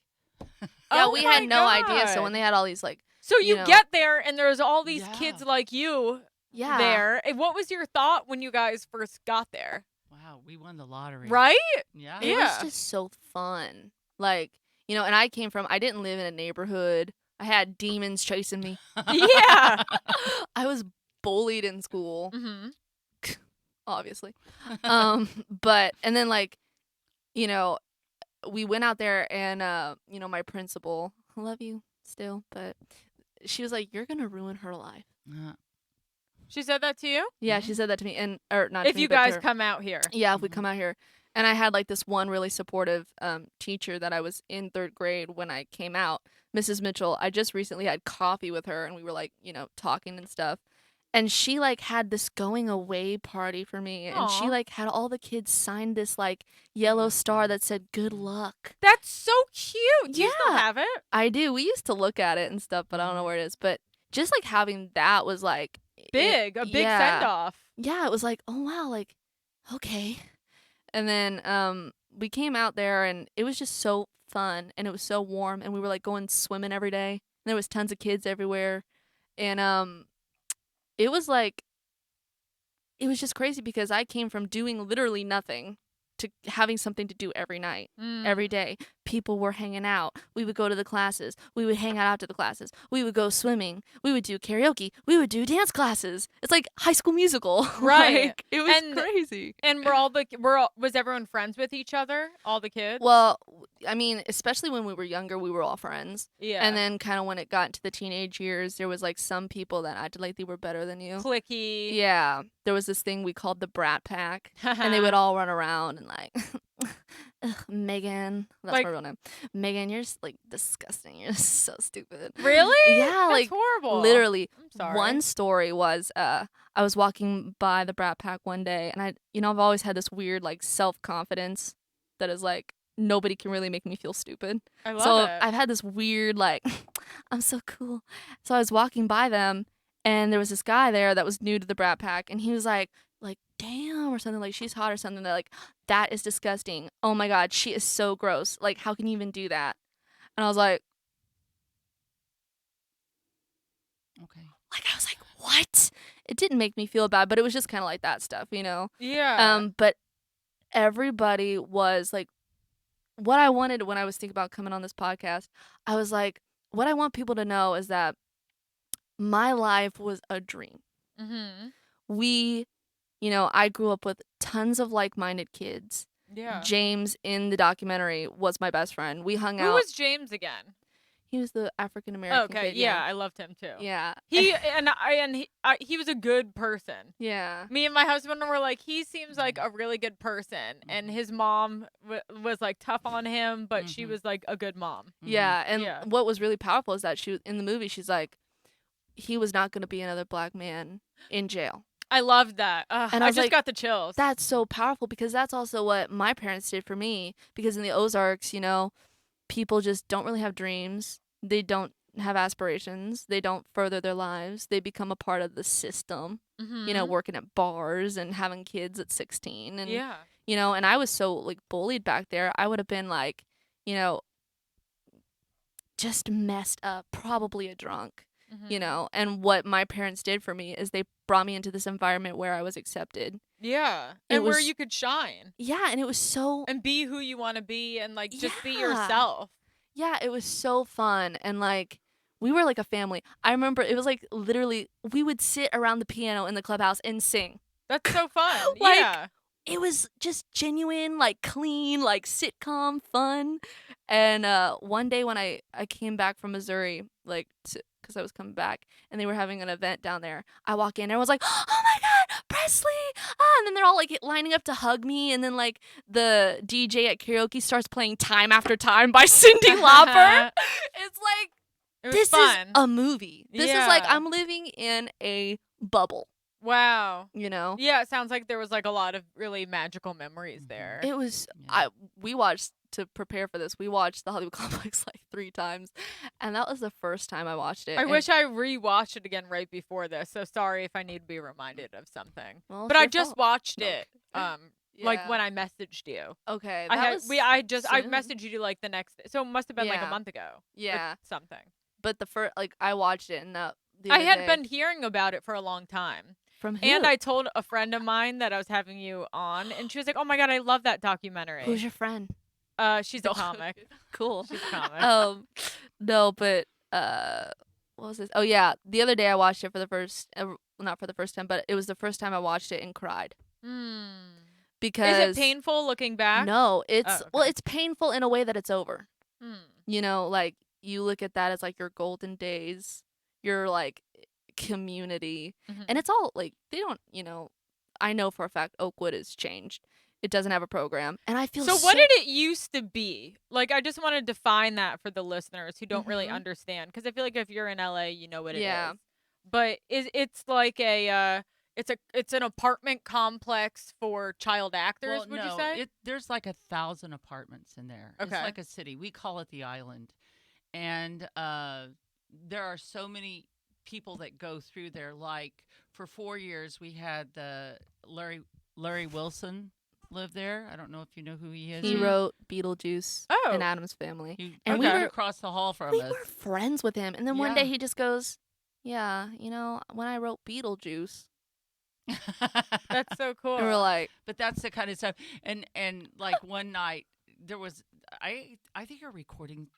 Yeah, Oh we my had no idea. So God. when they had all these like, So you you know. get there and there's all these Yeah. kids like you yeah, there. And what was your thought when you guys first got there? Wow, we won the lottery. Right? Yeah. it Yeah. was just so fun. Like, and I didn't live in a neighborhood. I had demons chasing me. Yeah. I was bullied in school, Mm-hmm. obviously. But and then like, we went out there and my principal, I love you still, but she was like, "You're gonna ruin her life." She said that to you? Yeah, she said that to me, or not. If to me, you but to guys her. come out here. Yeah, if we Mhm. come out here. And I had like this one really supportive teacher that I was in 3rd grade when I came out, Mrs. Mitchell. I just recently had coffee with her and we were like, talking and stuff. And she like had this going away party for me. And she Aw. like had all the kids sign this like yellow star that said good luck. That's so cute. Do you still Yeah. have it? I do. We used to look at it and stuff, but I don't know where it is. But just like having that was like Big. A big yeah. send off. Yeah, it was like, oh wow, like, okay. And then we came out there and it was just so fun and it was so warm and we were like going swimming every day. And there was tons of kids everywhere. And it was just crazy because I came from doing literally nothing to having something to do every night, every day. People were hanging out. We would go to the classes. We would hang out after the classes. We would go swimming. We would do karaoke. We would do dance classes. It's like High School Musical. Right. Like, it was And- crazy. And was everyone friends with each other? All the kids? Well, I mean, especially when we were younger, we were all friends. yeah. And then kind of when it got into the teenage years, there was like some people that acted like they were better than you. clicky. Yeah. There was this thing we called the Brat Pack. And they would all run around and like, "Ugh, Megan, that's Like- my real name. Megan, you're just like disgusting. You're so stupid. Really? Yeah, That's like horrible. literally. I'm sorry. One story was I was walking by the Brat Pack one day, and I've always had this weird like self confidence that is like nobody can really make me feel stupid. I love So it. I've had this weird like I'm so cool. So I was walking by them, and there was this guy there that was new to the Brat Pack, and he was like damn or something, like she's hot or something. They're like, that is disgusting. Oh my god, she is so gross. Like, how can you even do that? And I was like, Okay. I was like, what? It didn't make me feel bad, but it was just kind of like that stuff, yeah. But everybody was like, what I wanted when I was thinking about coming on this podcast, I was like, what I want people to know is that my life was a dream. Mm-hmm. I grew up with tons of like-minded kids. Yeah. James in the documentary was my best friend. We hung Who out. was James again? He was the African American Okay. kid. Yeah, I loved him too. Yeah. He was a good person. Yeah. Me and my husband were like, he seems like a really good person, and his mom was like tough on him, but she Mhm. was like a good mom. Yeah. And Yeah. what was really powerful is that in the movie, she's like, he was not going to be another black man in jail. I loved that. And I I was just like, got the chills. That's so powerful because that's also what my parents did for me. Because in the Ozarks, people just don't really have dreams. They don't have aspirations. They don't further their lives. They become a part of the system, Mhm. working at bars and having kids at 16. And, Yeah. and I was so like bullied back there. I would have been like, just messed up, probably a drunk, you Mhm. know. And what my parents did for me is they brought me into this environment where I was accepted. Yeah. It And where was you could shine yeah, and it was so and be who you want to be and like just be yeah. yourself. Yeah, it was so fun and like we were like a family. I remember it was like literally we would sit around the piano in the clubhouse and sing. That's so fun. Like, Yeah. It was just genuine, like clean, like sitcom fun. And one day when I came back from Missouri, like because I was coming back, and they were having an event down there, I walk in and I was like, "Oh my God, Presley!" And then they're all like lining up to hug me, and then like the DJ at karaoke starts playing "Time After Time" by Cyndi Lauper. It's like It was this fun. is a movie. This is like Yeah. I'm living in a bubble, Wow. you know. Yeah, it sounds like there was like a lot of really magical memories there. It was Yeah. we watched to prepare for this. We watched the Hollywood Complex like 3 times, and that was the first time I watched it. I and- wish I rewatched it again right before this. So sorry if I need to be reminded of something. Well, But it's I your just fault. watched No. it like Yeah. when I messaged you. Okay, I that had was I soon. messaged you like the next day. So it must have been like a Yeah. month ago. or Yeah, something. but the first like I watched it and the I other had day- been hearing about it for a long time. from who? And I told a friend of mine that I was having you on, and she was like, "Oh my God, I love that documentary." Who's your friend? She's a comic. Cool. She's a comic. No, but what was this? Oh yeah, the other day I watched it for the first, not for the first time, but it was the first time I watched it and cried because Is it painful looking back? No, it's Oh, well, okay. it's painful in a way that it's over. Hmm. You know, like you look at that as like your golden days, your like community, Mhm. and it's all like they don't, you know. I know for a fact Oakwood has changed. It doesn't have a program, and I feel So what did it used to be? Like, I just want to define that for the listeners who don't really Mhm. understand, because I feel like if you're in LA, you know what it Yeah. is. But it's like it's an apartment complex for child actors. Well, would no, you say? there's like 1,000 apartments in there. It's Okay. like a city. We call it the island, and there are so many people that go through there. Like for 4 years, we had the Larry Wilson live there. I don't know if you know who he is. He Mhm. wrote Beetlejuice Oh. and Adam's Family. He And we lived were- across the hall from We us. were friends with him, and then one day Yeah. he just goes, "Yeah, you know, when I wrote Beetlejuice," That's so cool. and we're like, But that's the kind of stuff. And like one night there was I think a recording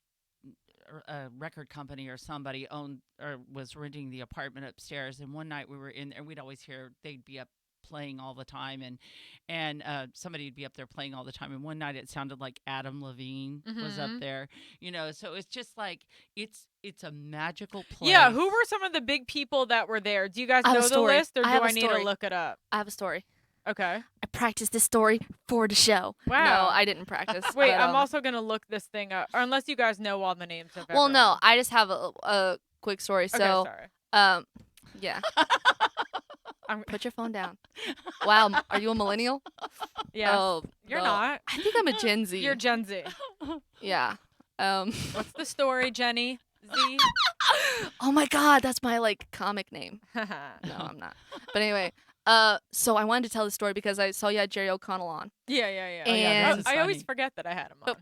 a record company or somebody owned or was renting the apartment upstairs, and one night we were in there and we'd always hear they'd be up playing all the time, and somebody would be up there playing all the time, and one night it sounded like Adam Levine was up Mhm. there, you know, so it's just like it's a magical place. Yeah, who were some of the big people that were there? Do you guys I have know a the story. list, or I do have a I need to story. look it up? "I have a story. Okay. I practiced this story for the show." Wow. No, I didn't practice. Wait, but, I'm also gonna look this thing up, or unless you guys know all the names of Well, no, everyone. I just have a quick story. Okay, So, sorry. yeah, I'm, put your phone down. Wow, are you a millennial? yes. Oh, You're no. not. I think I'm a Gen Z. You're Gen Z. Yeah. What's the story, Jenny? Z? Oh my God, that's my like comic name. No, I'm not. But anyway, so I wanted to tell the story because I saw you had Jerry O'Connell on. Yeah, yeah, yeah. Oh, yeah, And- this is I always funny. forget that I had him on.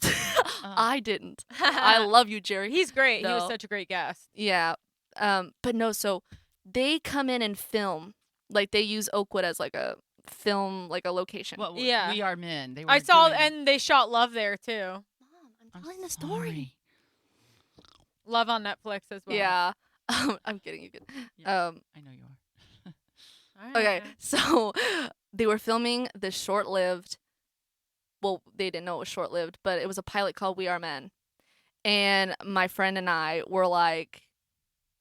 I didn't. I love you, Jerry. He's great. He No. was such a great guest. Yeah. But no, so they come in and film. Like they use Oakwood as like a film, like a location. Well, Yeah. we are men. They were I saw, doing- and they shot Love there too. Mom, I'm I'm telling the story. sorry. Love on Netflix as well. Yeah. I'm kidding. You could. Yeah. I know you are. All Okay, right. so they were filming this short-lived. Well, they didn't know it was short-lived, but it was a pilot called We Are Men, and my friend and I were like,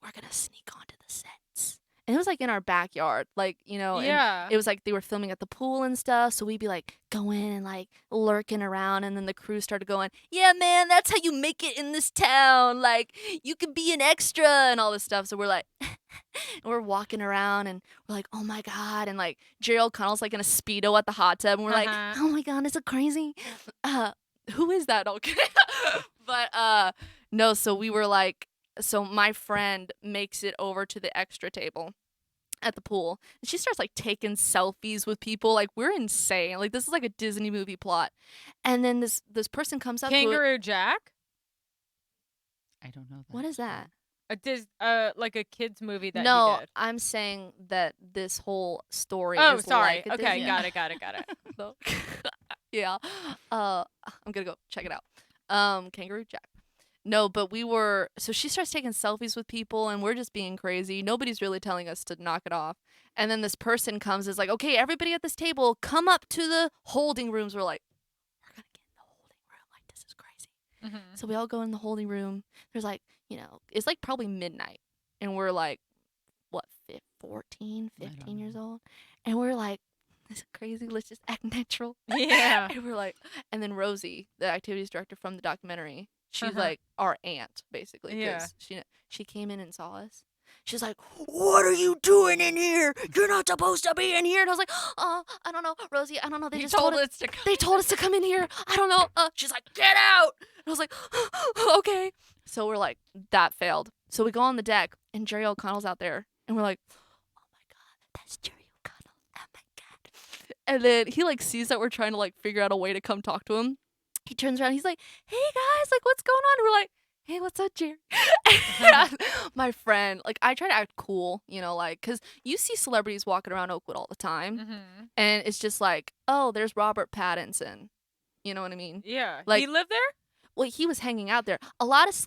"We're gonna sneak onto the sets," and it was like in our backyard, like you know. and Yeah. it was like they were filming at the pool and stuff, so we'd be like going and like lurking around, and then the crew started going, "Yeah, man, that's how you make it in this town. Like you could be an extra and all this stuff." So we're like, and we're walking around, and we're like, "Oh my God!" And like Jerry O'Connell's like in a speedo at the hot tub, and we're like, Uh-huh. "Oh my God, is it crazy?" Who is that? Okay, but no. So we were like, so my friend makes it over to the extra table at the pool, and she starts like taking selfies with people. Like we're insane. Like this is like a Disney movie plot. And then this person comes up to Kangaroo Jack. I don't know that. What is that? Like a kids movie that No, he did. I'm saying that this whole story Oh, is sorry. like a Okay, Disney- got it. No. Yeah. I'm gonna go check it out. Kangaroo Jack. No, but so she starts taking selfies with people and we're just being crazy. Nobody's really telling us to knock it off. And then this person comes, is like, okay, everybody at this table, come up to the holding rooms. We're like, we're gonna get in the holding room. Like, this is crazy. Mm-hmm. So we all go in the holding room. There's like, it's like probably midnight. And we're like, what, 14, 15 years old? And we're like, this is crazy. Let's just act natural. Yeah. And we're like, and then Rosie, the activities director from the documentary, she's Uh-huh. like our aunt, basically. Yeah. 'Cause she came in and saw us. She's like, what are you doing in here? You're not supposed to be in here. And I was like, I don't know, Rosie. I don't know. They He just told us. us to come. They told us to come in here. I don't know. She's like, get out. And I was like, okay. So we're like, that failed. So we go on the deck, and Jerry O'Connell's out there, and we're like, oh my god, that's Jerry O'Connell. Oh my god. And then he like sees that we're trying to like figure out a way to come talk to him. He turns around. He's like, hey guys, like what's going on? And we're like, hey, what's up, Jerry? And my friend, like I try to act cool, like because you see celebrities walking around Oakwood all the time, Mm-hmm. and it's just like, oh, there's Robert Pattinson. You know what I mean? Yeah. Like- He lived there? Well, he was hanging out there. A lot of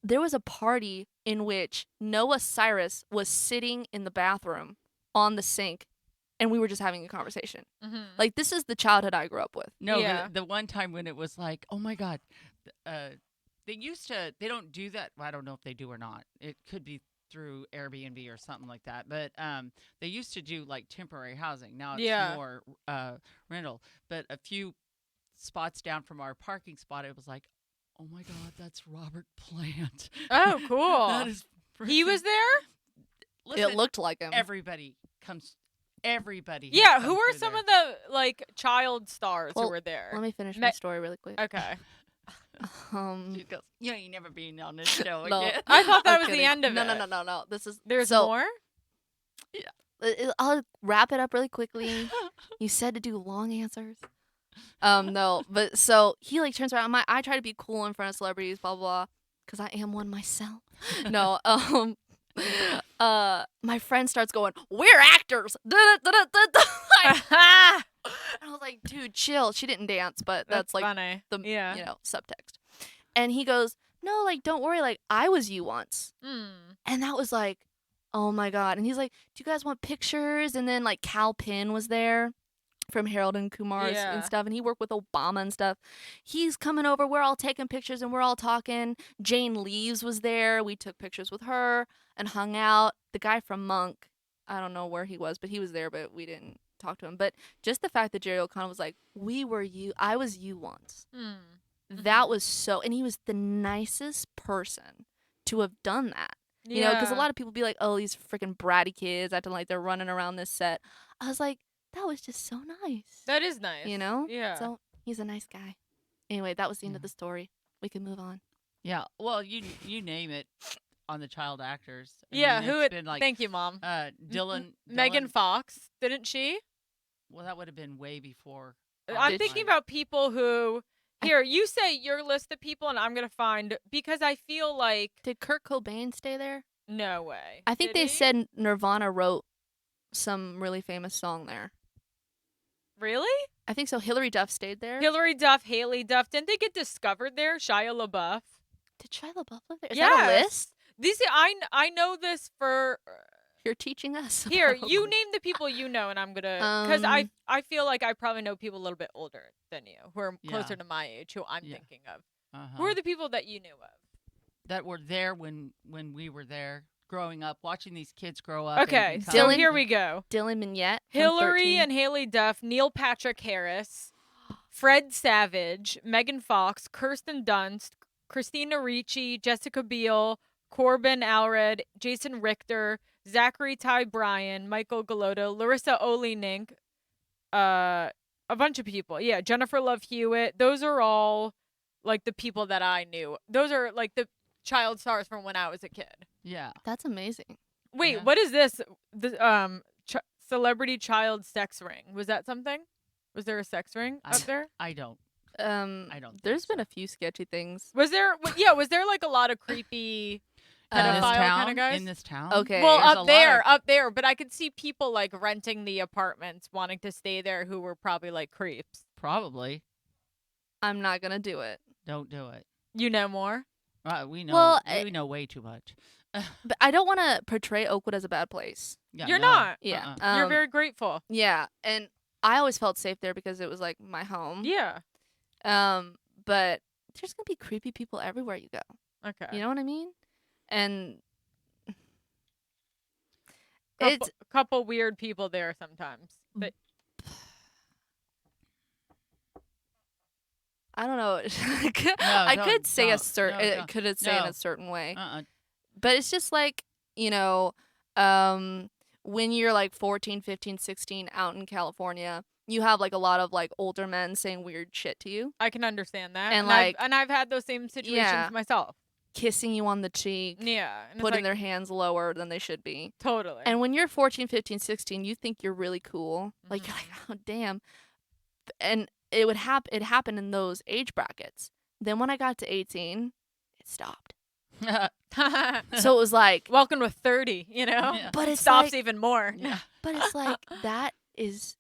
there was a party in which Noah Cyrus was sitting in the bathroom on the sink, and we were just having a conversation. Mm-hmm. Like this is the childhood I grew up with. No, Yeah. the one time when it was like, oh my God, they don't do that. Well, I don't know if they do or not. It could be through Airbnb or something like that. But they used to do like temporary housing. Now it's Yeah. more rental. But a few spots down from our parking spot, it was like, oh my God, that's Robert Plant. Oh, cool. That is He was freaking- there? Listen, It looked like him. everybody comes. Everybody. has Yeah. come Who were through some there. of the like child stars Well, who were there? Let me finish Me- my story really quick. Okay. She goes, you ain't never been on this show No. again. I thought that I'm was the kidding. end of no, it. No. This is There's so, more? I'll wrap it up really quickly. You said to do long answers. No, but so he like turns around. I try to be cool in front of celebrities, blah blah, because I am one myself. No, my friend starts going, "We're actors." And I was like, "Dude, chill." She didn't dance, but that's like funny. the Yeah. subtext. And he goes, "No, like don't worry, like I was you once." Mm. And that was like, oh my God. And he's like, do you guys want pictures? And then like Cal Penn was there from Harold and Kumar's Yeah. and stuff. And he worked with Obama and stuff. He's coming over. We're all taking pictures and we're all talking. Jane Leaves was there. We took pictures with her and hung out. The guy from Monk, I don't know where he was, but he was there, but we didn't talk to him. But just the fact that Jerry O'Connell was like, we were you. I was you once. Mm. That was so, and he was the nicest person to have done that. You know, because a lot of people be like, oh, these freaking bratty kids acting like they're running around this set. I was like, that was just so nice. That is nice. You know? Yeah. So he's a nice guy. Anyway, that was the end of Yeah. the story. We can move on. Yeah. Well, you name it on the child actors. I Yeah, mean, who it's would been like thank you, Mom. Dylan. Megan Dylan- Fox, didn't she? Well, that would have been way before. I'm our thinking time. about people who here, you say your list of people and I'm gonna find because I feel like Did Kurt Cobain stay there? no way. I think Did they he? said Nirvana wrote some really famous song there. Really? I think so. Hillary Duff stayed there. Hillary Duff, Haley Duff, didn't they get discovered there? Shia LaBeouf. Did Shia LaBeouf live there? Is that a Yes. list? These I know this for You're teaching us. here. about- You name the people you know, and I'm gonna because I feel like I probably know people a little bit older than you who are Yeah. closer to my age who I'm Yeah. thinking of. Uh-huh. Who are the people that you knew of? that were there when we were there growing up, watching these kids grow up. and Okay, become- so Dylan- here we go. Dylan Mignette. from Hillary 13. and Haley Duff, Neil Patrick Harris, Fred Savage, Megan Fox, Kirsten Dunst, Christina Ricci, Jessica Biel, Corbin Alred, Jason Richter, Zachary Ty Bryan, Michael Galloto, Larissa Olenek, a bunch of people. Yeah, Jennifer Love Hewitt. Those are all like the people that I knew. Those are like the child stars from when I was a kid. Yeah. That's amazing. Wait, Yeah. what is this? The celebrity child sex ring. Was that something? Was there a sex ring I- up there? I don't. I don't. There's think been a few sketchy things. Was there like a lot of creepy so. In this pedophile town. kind of guys? In this town. Okay. Well, There's a lot up there, but I could see people like renting the apartments, wanting to stay there, who were probably like creeps. Probably. I'm not gonna do it. Don't do it. You know more? We know. Well, we know way too much. But I don't want to portray Oakwood as a bad place. Yeah, You're no. not. Yeah. You're very grateful. Yeah, and I always felt safe there because it was like my home. Yeah. But there's gonna be creepy people everywhere you go. Okay. You know what I mean? And couple, it's couple weird people there sometimes. But I don't know. I could say a certain. no, Could it say in no. a certain way? Uh-uh. But it's just like, when you're like 14, 15, 16 out in California, you have like a lot of like older men saying weird shit to you, I can understand that. And, I've had those same situations Yeah. myself. kissing you on the cheek, Yeah. And it's putting like, their hands lower than they should be. totally. And when you're 14, 15, 16, you think you're really cool. Like, you're like, oh, damn. And it happened in those age brackets. Then when I got to 18, it stopped. So it was like, welcome to 30, you know? Yeah. but It it's stops like, even more. Yeah. but it's like, that is,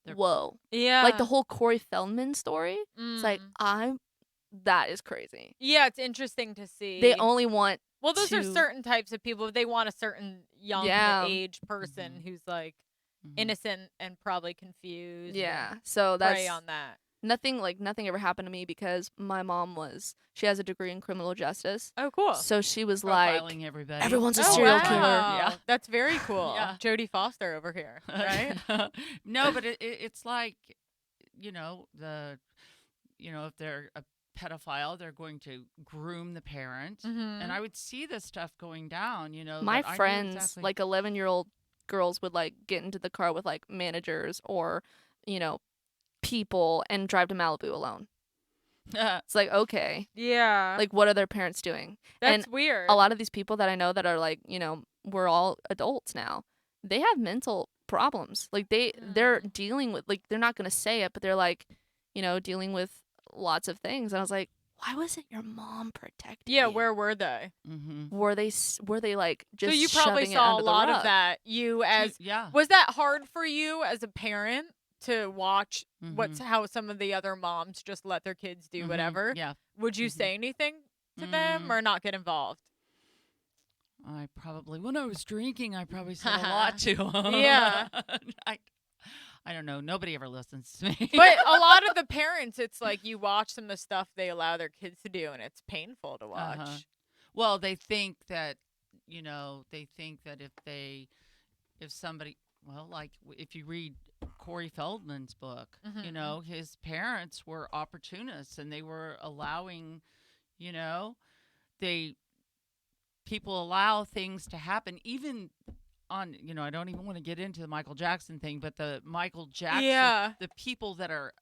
They're- whoa. Yeah. Like the whole Corey Feldman story. It's like, Mm. that is crazy. Yeah, it's interesting to see. They only want, well, those are to- certain types of people. They want a certain young Yeah. age person who's like Mhm. innocent and probably confused. yeah. So And that's prey on that. nothing ever happened to me because my mom she has a degree in criminal justice. Oh, cool. So she was like, Profiling everybody. everyone's a Oh, serial wow. killer. Yeah. That's very cool. Yeah. Jodie Foster over here, right? No, but it's like, if they're a pedophile, they're going to groom the parent. Mhm. And I would see this stuff going down, My that I knew friends, exactly- like 11-year-old girls, would like get into the car with like managers or, people and drive to Malibu alone. It's like, okay, Yeah. like what are their parents doing? that's and weird. A lot of these people that I know that are like, we're all adults now. They have mental problems. Like they're dealing with, like, they're not going to say it, but they're like, dealing with lots of things. And I was like, why wasn't your mom protecting Yeah, you? where were they? Mhm. Were they like just So you probably shoving it saw a under the lot of rug? that. You as Yeah. was that hard for you as a parent to watch Mhm. how some of the other moms just let their kids do Mhm. whatever? Yeah. Would you Mhm. say anything to them Mm. or not get involved? I probably, when I was drinking, I probably said a lot to them. Yeah. I don't know. Nobody ever listens to me. But a lot of the parents, it's like you watch some of the stuff they allow their kids to do, and it's painful to watch. Uh-huh. Well, they think that, if somebody, well, like if you read Corey Feldman's book, Mhm. his parents were opportunists and they were allowing, people allow things to happen, even on, I don't even want to get into the Michael Jackson thing, but the Michael Jackson, Yeah. the people that are,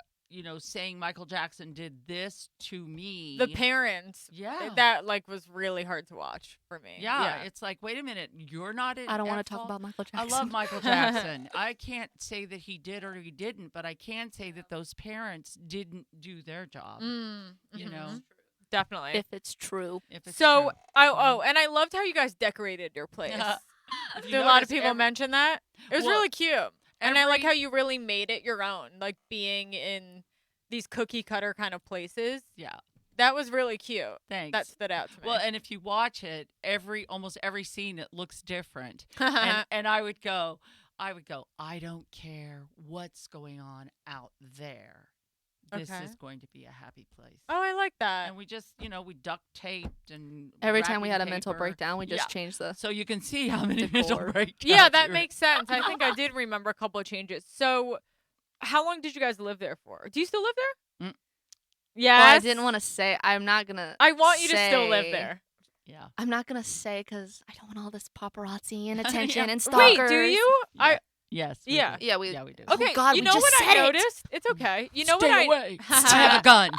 saying Michael Jackson did this to me. The parents, Yeah. that like was really hard to watch for me. Yeah, it's like, wait a minute, you're not in. I don't want at to talk fault? about Michael I Jackson. love Michael Jackson. I can't say that he did or he didn't, but I can say that those parents didn't do their job. You know, Mhm. Definitely. if it's true. if it's So, true. and I loved how you guys decorated your place. If you Did a lot of notice, people mention that. It was well, really cute. And I like every- how you really made it your own, like being in these cookie cutter kind of places. Yeah, That was really cute. thanks. That stood out to me. Well, and if you watch it, almost every scene, it looks different. and I would go, I don't care what's going on out there. This Okay. is going to be a happy place. oh, I like that. And we just, we duct taped and Every time we had a wrapping mental paper. breakdown, we just Yeah. changed the. So you can see how many mental Decor. breakdowns. Yeah, that we were- makes sense. I think I did remember a couple of changes. So, how long did you guys live there for? Do you still live there? Mm. Yes. Well, I didn't want to say. I'm not gonna. I want you to still live say- there. Yeah. I'm not gonna say because I don't want all this paparazzi and attention Yeah. and stalkers. Wait, do you? I Yes. we Yeah. do. Yeah, we. Yeah, we do. Oh, okay. God, you we know just what I said it. noticed? It's okay. You know Stay what away. I have a gun.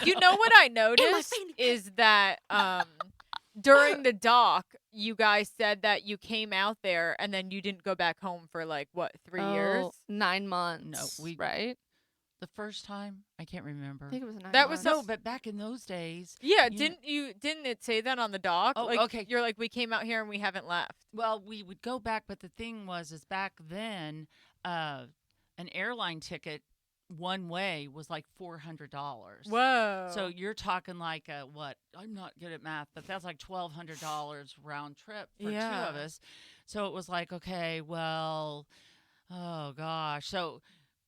you know what I noticed fanny pack. is that during the doc, you guys said that you came out there and then you didn't go back home for like what 3 years? Oh, 9 months. we- right. The first time, I can't remember. I think it was 9 That was No, so- but back in those days. Yeah, you didn't it say that on the dock? Oh, like, okay. You're like, we came out here and we haven't left. Well, we would go back, but the thing is back then, an airline ticket one way was like $400. Whoa. So you're talking like what? I'm not good at math, but that's like $1,200 round trip for two Yeah. of us. So it was like, okay, well, oh gosh. So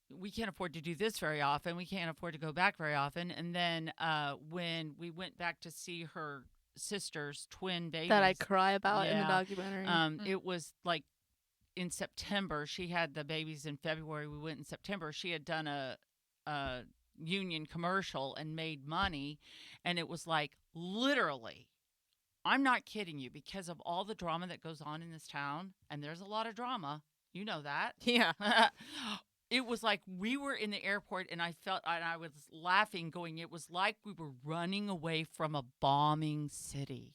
we can't afford to do this very often. We can't afford to go back very often. And then when we went back to see her sister's twin babies, that I cry about in the Yeah. documentary. it was like in September. She had the babies in February. We went in September. She had done a union commercial and made money, and it was like literally, I'm not kidding you, because of all the drama that goes on in this town, and there's a lot of drama. You know that. Yeah. It was like we were in the airport, and I was laughing, going, it was like we were running away from a bombing city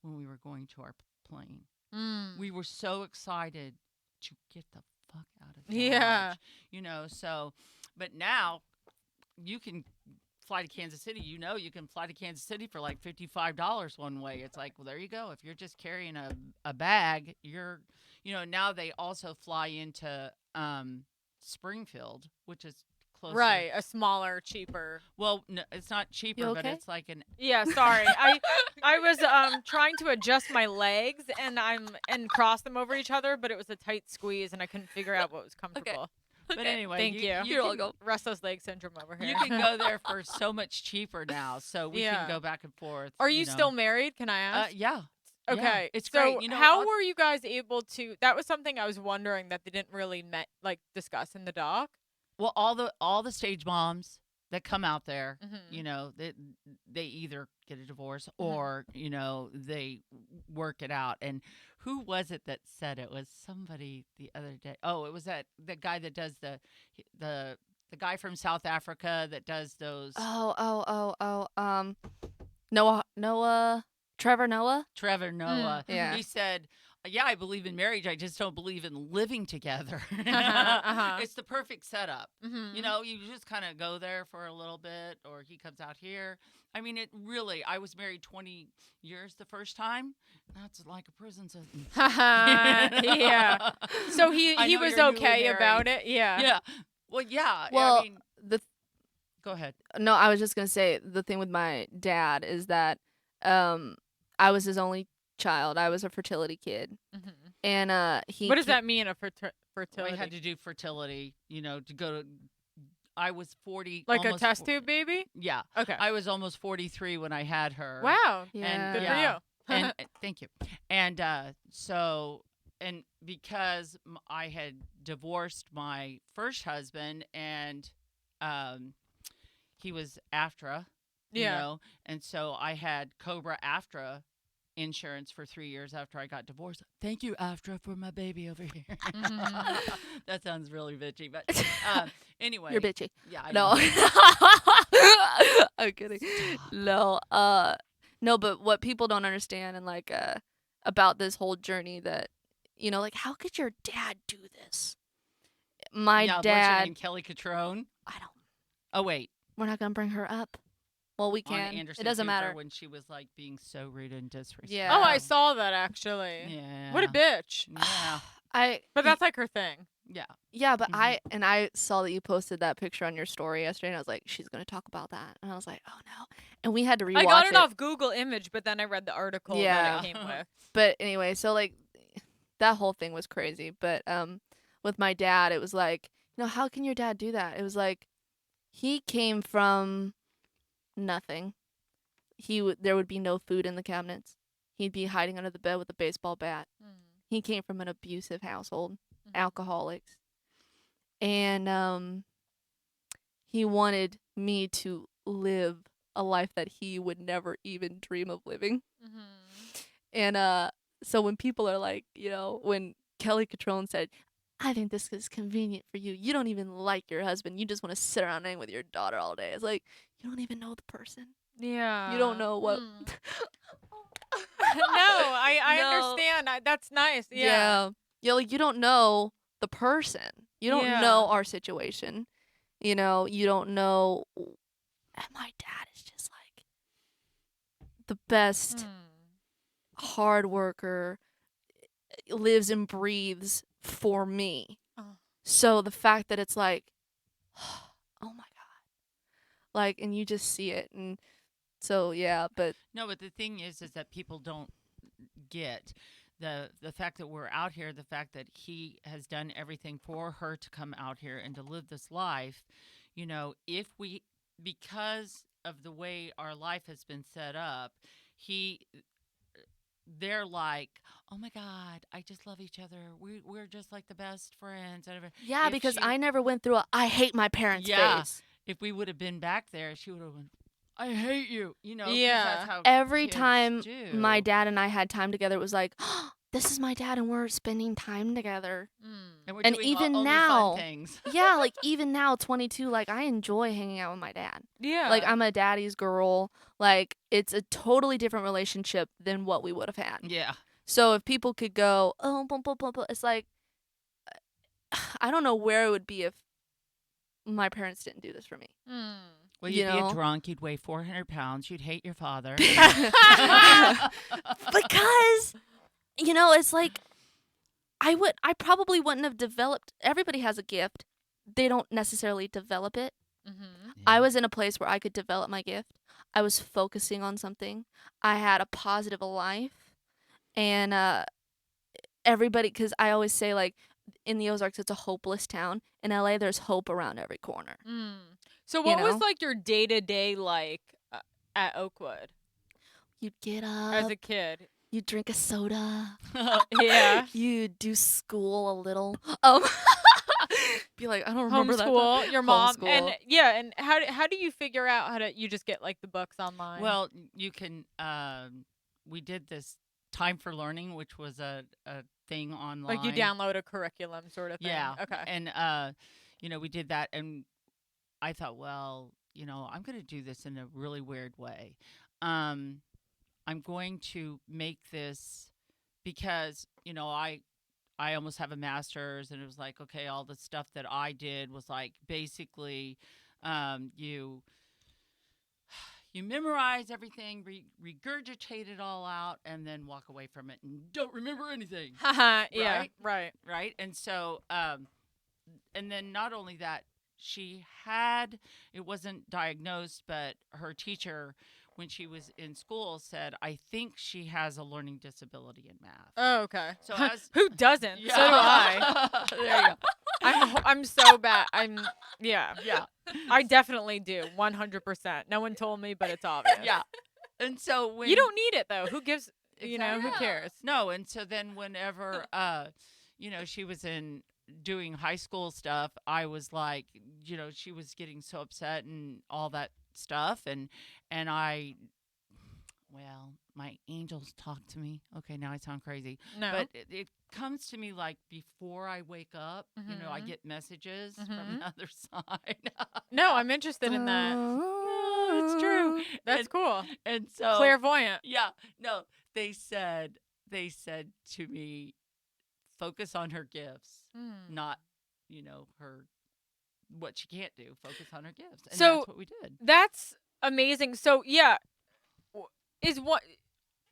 when we were going to our plane. Mm. We were so excited to get the fuck out of Dodge. Yeah. So, but now you can fly to Kansas City. You can fly to Kansas City for like $55 one way. It's like, well, there you go. If you're just carrying a bag, now they also fly into Springfield, which is closer. Right, a smaller, cheaper. Well, no, it's not cheaper, You but okay? it's like an. Yeah, sorry. I was trying to adjust my legs and cross them over each other, but it was a tight squeeze and I couldn't figure out what was comfortable. But anyway, Thank you. You're can- welcome. Restless leg syndrome over here. You can go there for so much cheaper now, so we Yeah. can go back and forth. Are you still married? Can I ask? Yeah. Okay, Yeah, it's so great. How were you guys able to? That was something I was wondering that they didn't really discuss in the doc. Well, all the stage moms that come out there, Mhm. they either get a divorce or they work it out. And who was it that said it? Was somebody the other day? Oh, it was the guy that does the guy from South Africa that does those. Trevor Noah. Trevor Noah. Yeah. He said, yeah, I believe in marriage. I just don't believe in living together. Uh-huh. It's the perfect setup. Mhm. You just kind of go there for a little bit, or he comes out here. I mean, I was married 20 years the first time. That's like a prison sentence. Yeah. So he I know was you're newly okay about married. it. Yeah. Yeah. Well, yeah. Well, I mean, the go ahead. no, I was just gonna say the thing with my dad is that I was his only child. I was a fertility kid, Mhm. and he. What does that mean? A fertility? I had to do fertility, to go to. I was 40. Like a almost test fo- tube baby? Yeah. Okay. I was almost 43 when I had her. Wow. Yeah. Good Yeah. for you. And thank you. And and because I had divorced my first husband, and he was AFTRA, Yeah. and so I had Cobra AFTRA insurance for 3 years after I got divorced. Thank you, AFTRA, for my baby over here. Mhm. That sounds really bitchy, but anyway. You're bitchy. Yeah, I No. know. I'm kidding. Stop. No, but what people don't understand and about this whole journey that how could your dad do this? My Yeah, what's her dad, name, Kelly Catrone. I don't. Oh wait, We're not gonna bring her up. Well, we on can. Anderson It doesn't Cooper matter. when she was like being so rude and disrespectful. Yeah. Oh, I saw that actually. Yeah. What a bitch. Yeah. But that's like her thing. Yeah. Yeah, but Mhm. I saw that you posted that picture on your story yesterday, and I was like, she's gonna talk about that, and I was like, oh no, and we had to rewatch I got it off Google Image, but then I read the article Yeah. that it came with. But anyway, so that whole thing was crazy. But with my dad, it was like, how can your dad do that? It was like he came from nothing. There would be no food in the cabinets. He'd be hiding under the bed with a baseball bat. He came from an abusive household, alcoholics. And he wanted me to live a life that he would never even dream of living. And so when people are like, when Kelly Catrone said, I think this is convenient for you. You don't even like your husband. You just want to sit around hanging with your daughter all day. It's like, you don't even know the person. Yeah. You don't know what. No, I No. understand. That's nice. Yeah. Yeah. Yeah, you don't know the person. You don't Yeah. know our situation. You know, you don't know. And my dad is just like the best hard worker, lives and breathes for me. Oh. So the fact that it's like, oh my God, like, and you just see it. And so, yeah, but No, but the thing is that people don't get the fact that we're out here, the fact that he has done everything for her to come out here and to live this life. You know, if we, because of the way our life has been set up, they're like, oh my God, I just love each other. We're just like the best friends. And yeah, if because she- I never went through a I hate my parents Yeah. phase. if we would have been back there, she would have went, I hate you. You know, 'cause Yeah. that's how Every kids time do. my dad and I had time together, it was like, oh, this is my dad and we're spending time together. and we're and doing even only now- fun things. Yeah, like even now, 22, like I enjoy hanging out with my dad. Yeah. Like I'm a daddy's girl. Like it's a totally different relationship than what we would have had. Yeah. So if people could go, oh, blah, blah, blah, blah, it's like, I don't know where it would be if my parents didn't do this for me. Well, You you'd be know? a drunk. You'd weigh 400 pounds. You'd hate your father. Because, you know, it's like, I probably wouldn't have developed, everybody has a gift. They don't necessarily develop it. I was in a place where I could develop my gift. I was focusing on something. I had a positive life. And everybody, because I always say, like, in the Ozarks, it's a hopeless town. In LA, there's hope around every corner. So what was know? like your day-to-day like at Oakwood You'd get as up, a kid? you'd drink a soda, Yeah. you'd do school a little. Be like, I don't remember that. Homeschool, your mom, Homeschool. and yeah, and how do you figure out how to? You just get like the books online. Well, you can. We did this Time for Learning, which was a thing online. like you download a curriculum sort of thing. Yeah. Okay. And you know, we did that, and I thought, well, you know, I'm going to do this in a really weird way. I'm going to make this because, you know, I almost have a master's, and it was like, okay, all the stuff that I did was like basically you memorize everything, regurgitate it all out, and then walk away from it and don't remember anything. Haha. Yeah. Right? Right. Right? And so, and then not only that, it wasn't diagnosed, but her teacher, when she was in school, said, I think she has a learning disability in math. Oh, okay. So as Who doesn't? Yeah. So do I. There you go. I'm so bad. Yeah. Yeah. I definitely do. 100%. No one told me, but it's obvious. Yeah. And so when You don't need it though. Who gives? You know, who Exactly. cares? No, and so then whenever you know, she was doing high school stuff, I was like, you know, she was getting so upset and all that stuff, and my angels talk to me. Okay, now I sound crazy. No. But it comes to me like before I wake up, you know, I Mhm. get messages Mhm. from the other side. No, I'm interested in that. No, it's true. That's cool. And so Clairvoyant. yeah, no, they said to me, focus on her gifts, not, you know, what she can't do. Focus on her gifts. And So- that's what we did. That's amazing. So yeah,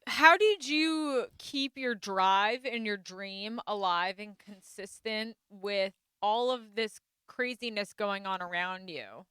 how did you keep your drive and your dream alive and consistent with all of this craziness going on around you?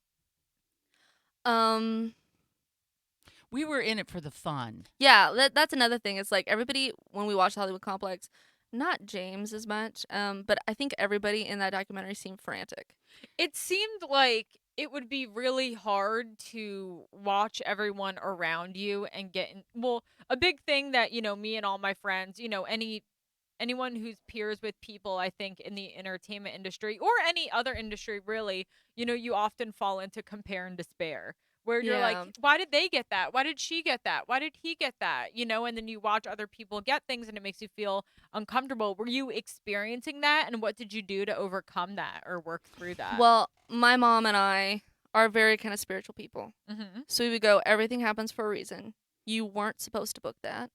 We were in it for the fun. Yeah, that's another thing. It's like everybody, when we watch the Hollywood Complex, not James as much, but I think everybody in that documentary seemed frantic. It seemed like it would be really hard to watch everyone around you and get in. Well, a big thing that, you know, me and all my friends, you know, anyone who's peers with people, I think, in the entertainment industry or any other industry, really, you know, you often fall into compare and despair. Where you're Yeah. like, why did they get that? Why did she get that? Why did he get that? You know, and then you watch other people get things and it makes you feel uncomfortable. Were you experiencing that? And what did you do to overcome that or work through that? Well, my mom and I are very kind of spiritual people. Mm-hmm. So we would go, everything happens for a reason. You weren't supposed to book that.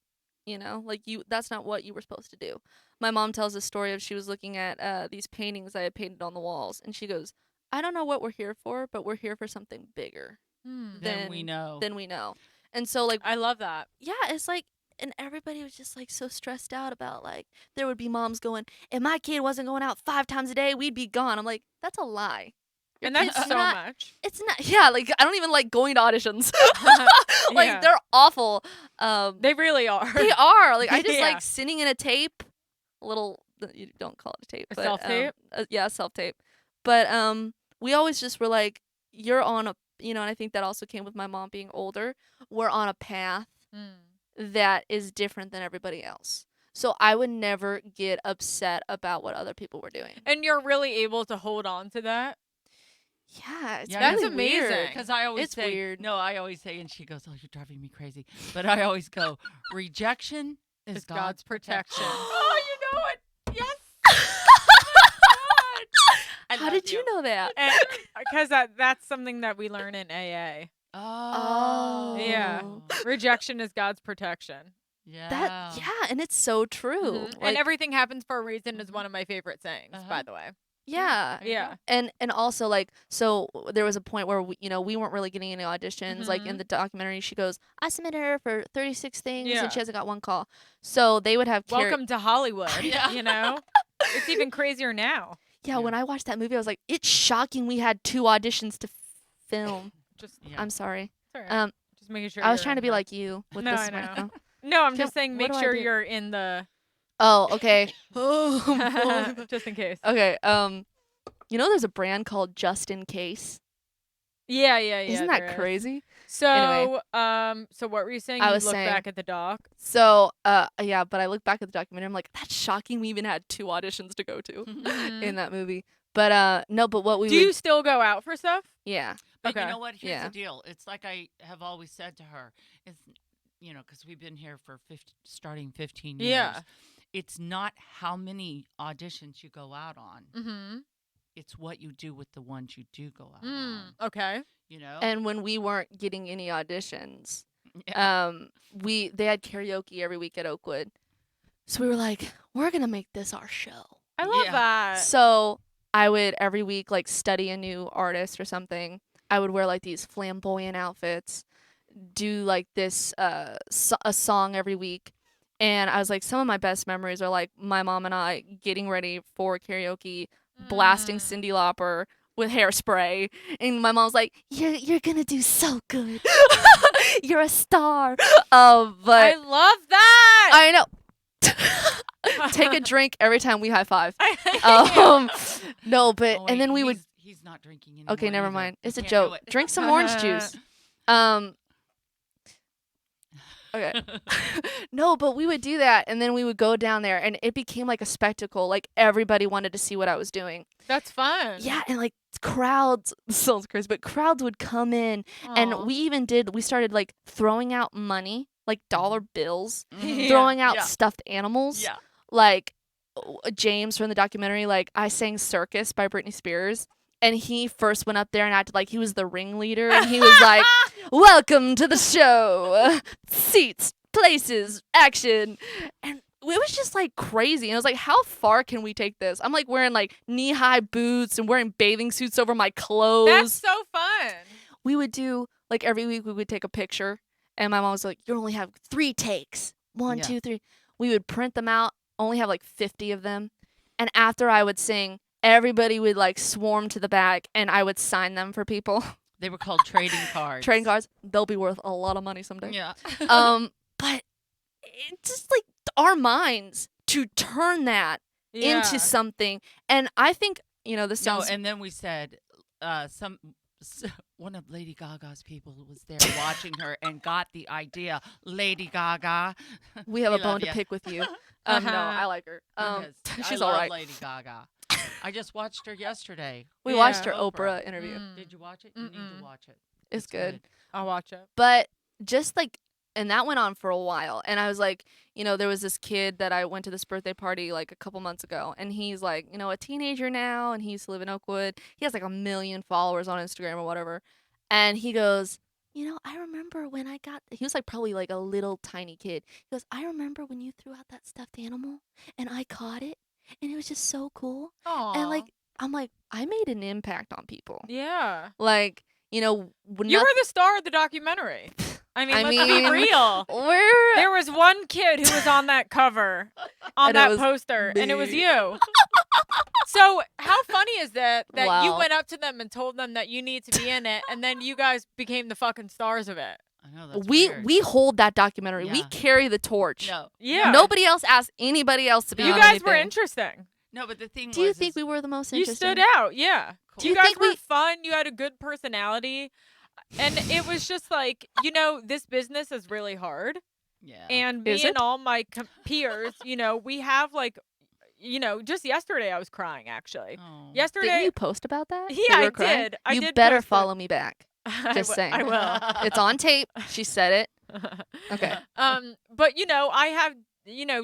You know, like that's not what you were supposed to do. My mom tells a story of she was looking at these paintings I had painted on the walls, and she goes, I don't know what we're here for, but we're here for something bigger Then we know. than we know. And so like I love that. yeah, it's like, and everybody was just like so stressed out about like there would be moms going, if my kid wasn't going out 5 times a day, we'd be gone. I'm like, that's a lie. Your And that's kid's so not- much. It's not. Yeah, like I don't even like going to auditions. Like Yeah. they're awful. They really are. They are. Like I just Yeah. like sitting in a tape, a little. You don't call it a tape, A but self-tape? yeah, self tape. But we always just were like, you're on a, and I think that also came with my mom being older. We're on a path that is different than everybody else. So I would never get upset about what other people were doing. And you're really able to hold on to that. Yeah, it's Yeah, that's really amazing. weird. Because I always It's say, weird. no, I always say, and she goes, oh, you're driving me crazy. But I always go, rejection is It's God's protection. Oh, you know it. Yes. I How love did you know that? Because that's something that we learn in AA. Oh. Yeah. Rejection is God's protection. Yeah. Yeah, and it's so true. Mhm. Like, And everything happens for a reason is one of my favorite sayings, by Uh-huh. the way. yeah. There you Yeah. And also like so there was a point where we weren't really getting any auditions. Like in Mhm. the documentary, she goes, I submitted her for 36 things Yeah. and she hasn't got one call. So they would have Welcome to Hollywood. Yeah. You know? It's even crazier now. Yeah, when I watched that movie, I was like, it's shocking we had 2 auditions to film. Just, Yeah. I'm sorry. sorry. Just making sure. I was you're trying to in be the- like you with No, this I know. microphone. No, I'm Can- just saying what make do I sure do? you're in the. Oh, okay. Oh, Just in case. okay. There's a brand called Just In Case. Yeah. Isn't there that is. crazy? So, Anyway. so what were you saying? I You was look saying- back at the doc. So, yeah, but I look back at the documentary, I'm like, that's shocking we even had 2 auditions to go to in that movie. But no, but what we Do would you still go out for stuff? yeah. But you Okay. know what? Here's Yeah. the deal. It's like I have always said to her. It's, because we've been here for starting 15 years. Yeah. It's not how many auditions you go out on. Mm-hmm. It's what you do with the ones you do go out on. Okay. You know? And when we weren't getting any auditions, Yeah. they had karaoke every week at Oakwood. So we were like, we're going to make this our show. I love Yeah. that. So I would every week like study a new artist or something. I would wear like these flamboyant outfits, do like this a song every week. And I was like, some of my best memories are like my mom and I getting ready for karaoke, blasting Cyndi Lauper with Hairspray, and my mom's like, "You're gonna do so good. You're a star." I But love that. I know. Take a drink every time we high five. Yeah. No, but Oh, and wait, then we would. He's not drinking anymore. Okay, never either. mind. He It's a can't do joke. it. Drink some orange juice. Okay. No, but we would do that, and then we would go down there, and it became like a spectacle. Like everybody wanted to see what I was doing. That's fun. Yeah, and like crowds. This sounds crazy, but crowds would come in, and Aw. we started like throwing out money, like dollar bills, Mhm. throwing out Yeah. stuffed animals. Yeah. Like James from the documentary, like I sang Circus by Britney Spears, and he first went up there and acted like he was the ringleader, and he was like, welcome to the show, seats, places, action. And it was just like crazy. And I was like, how far can we take this? I'm like wearing like knee-high boots and wearing bathing suits over my clothes. That's so fun. We would do like every week we would take a picture, and my mom was like, you only have 3 takes. 1, Yeah. 2, 3. We would print them out, only have like 50 of them. And after I would sing, everybody would like swarm to the back, and I would sign them for people. They were called trading cards. Trading cards, they'll be worth a lot of money someday. Yeah. But it's just like our minds to turn that Yeah. into something. And I think, this No, sounds and then we said one of Lady Gaga's people was there watching her and got the idea. Lady Gaga. we have We a bone love to ya. pick with you. No, Uh-huh. I like her. Because She's I all love right. Lady Gaga. I just watched her yesterday. We Yeah. watched her Oprah. Oprah interview. Mm. Did you watch it? You need Mm-mm. to watch it. It's good. I'll watch it. But just like, and that went on for a while. And I was like, there was this kid that I went to this birthday party like a couple months ago. And he's like, a teenager now. And he used to live in Oakwood. He has like 1 million followers on Instagram or whatever. And he goes, I remember when he was like probably like a little tiny kid. He goes, I remember when you threw out that stuffed animal and I caught it. And it was just so cool. Aww. And like, I'm like, I made an impact on people. Yeah. Like, You were the star of the documentary. I mean, let's be real. There was one kid who was on that cover, on And that poster, and it was me. you. So how funny is that you Wow. went up to them and told them that you need to be in it, and then you guys became the fucking stars of it? I know that's we weird. we hold that documentary. We Yeah. carry the torch. No. Yeah. Nobody else asked anybody else to be You on guys were anything. interesting. No, but the thing Do you was, think is- we were the most You interesting? stood out, yeah. Do You you guys think were we- fun. You had a good personality. And it was just like, this business is really hard. Yeah. And me Is and it? all my peers, we have like, just yesterday I was crying actually. Oh. Didn't Yesterday, you post about that? Yeah, That you I were crying? did. I You did better post it. follow me back. Just saying. I will. It's on tape. She said it. Okay. But I have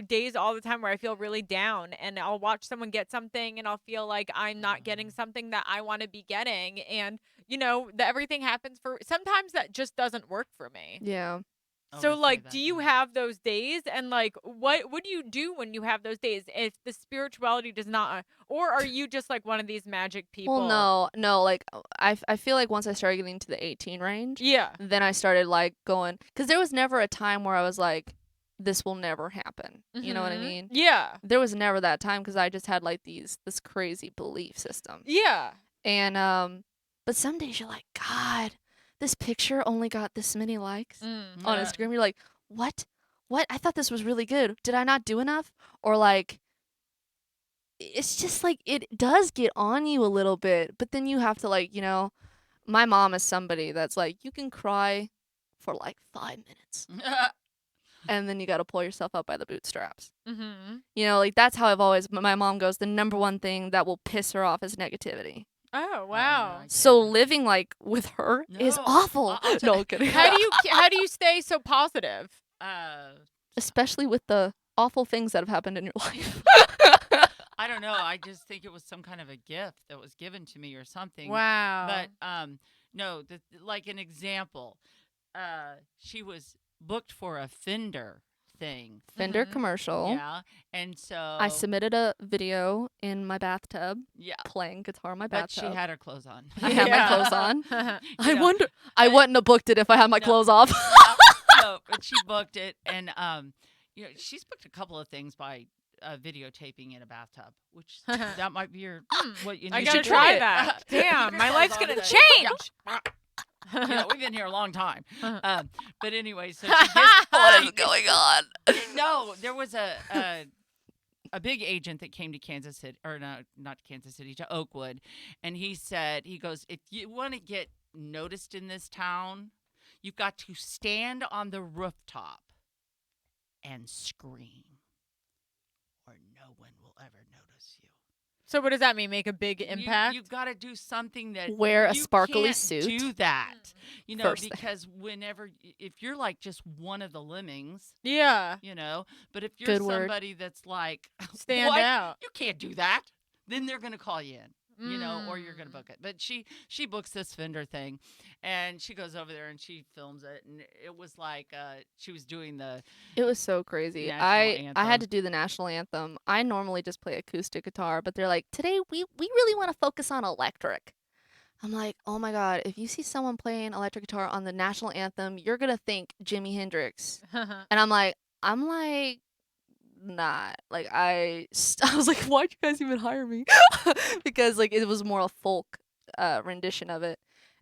days all the time where I feel really down, and I'll watch someone get something and I'll feel like I'm not getting something that I want to be getting, and that everything happens for sometimes that just doesn't work for me. Yeah. So Always say like, that, do you yeah. have those days, and like what do you do when you have those days if the spirituality does not, or are you just like one of these magic people? Well, no. Like I feel like once I started getting to the 18 range, Yeah. then I started like going, because there was never a time where I was like, this will never happen. You know what I Mhm. mean? Yeah. There was never that time because I just had like this crazy belief system. Yeah. And but some days you're like, God, this picture only got this many likes Mm. on Yeah. Instagram. You're like, what? I thought this was really good. Did I not do enough? Or like, it's just like it does get on you a little bit, but then you have to like, my mom is somebody that's like, you can cry for like 5 minutes and then you got to pull yourself up by the bootstraps. Mhm. Like that's how I've always, my mom goes, the number one thing that will piss her off is negativity. Oh wow. I So get that. living like with her is No, awful. I'll tell- No, kidding. How do you stay so positive? Especially with the awful things that have happened in your life. I don't know. I just think it was some kind of a gift that was given to me or something. Wow. But no, like an example, she was booked for a Fender thing. Fender Mhm. commercial. Yeah, and so I submitted a video in my bathtub yeah, playing guitar in my but she bathtub. had her clothes on. I had my clothes on. I know, wonder. I wouldn't have booked it if I had my No. clothes off. No, but she booked it, and she's booked a couple of things by videotaping in a bathtub, which that might be your what you I need gotta to try it. that. Keep Damn, your my clothes life's on gonna today. change. We've been here a long time. But anyway, so she What gets, is going on? no, there was a big agent that came to Kansas City, or no, not Kansas City, to Oakwood, and he goes, if you want to get noticed in this town, you've got to stand on the rooftop and scream, or no one will ever notice you. So what does that mean? Make a big impact? You've got to do something that Wear a you sparkly can't suit. Do that, First thing. because if you're like just one of the lemmings, Yeah. but if you're Good word. somebody that's like Stand "What? out. You can't do that," then they're gonna call you in. Or you're gonna Mm. book it. But she books this Fender thing, and she goes over there and she films it, and it was like she was doing the It was so crazy. National I had anthem. to do the national anthem. I normally just play acoustic guitar, but they're like, today we really want to focus on electric. I'm like, oh my God, if you see someone playing electric guitar on the national anthem, you're going to think Jimi Hendrix. And I'm like, not. Like, I was like, why'd you guys even hire me? Because, like, it was more a folk rendition of it.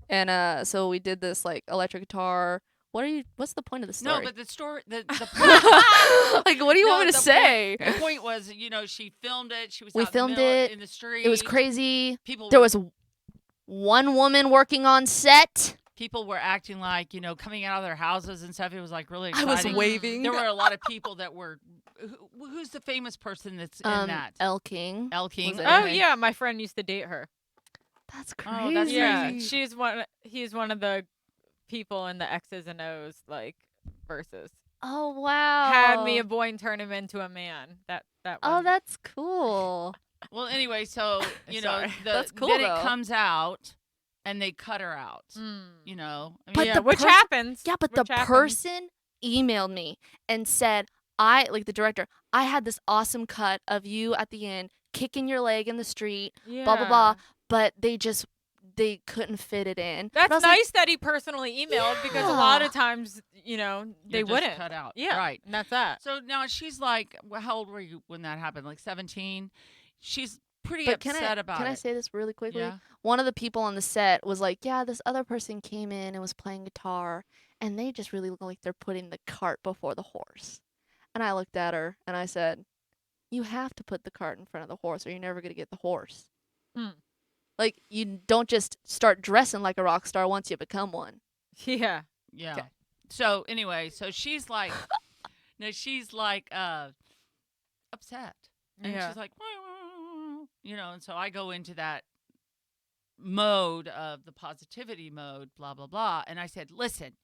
And so we did this, like, electric guitar. What's the point of the story? no, but the story the point. Like, what do you No, want me to the say? The point was, she filmed it. She was We out in the filmed middle, it. in the street. It was crazy. People There were- was one woman working on set. people were acting like coming out of their houses and stuff. It was like really I exciting. was waving. There were a lot of people that were. Who's the famous person that's in that? Elle King. Elle King. was it? Oh okay. yeah, my friend used to date her. That's Oh, crazy. that's Yeah, crazy. he's one of the people in the X's and O's like verses. Oh wow. Had me a boy and turned him into a man. That Oh, one. that's cool. Well, anyway, so Sorry. That's cool, then though. it comes out, and they cut her out. Mm. I mean, But yeah, the which per- happens. Yeah, but which the happens. person emailed me and said, the director, I had this awesome cut of you at the end kicking your leg in the street, blah blah blah. but they couldn't fit it in. But I That's was like, nice that he personally emailed because a lot of times, they You're just wouldn't. cut out. Yeah, Right. and that's that. So now she's like, well, how old were you when that happened? Like 17? She's pretty but upset about can it. I say this really quickly? Yeah. One of the people on the set was like, yeah, this other person came in and was playing guitar, and they just really look like they're putting the cart before the horse. And I looked at her and I said, you have to put the cart in front of the horse or you're never going to get the horse. Hmm. Like, you don't just start dressing like a rock star once you become one. Yeah. Yeah. 'Kay. So anyway, so she's like, no, she's like upset, and Yeah. she's like, and so I go into that mode of the positivity mode, blah blah blah, and I said, listen,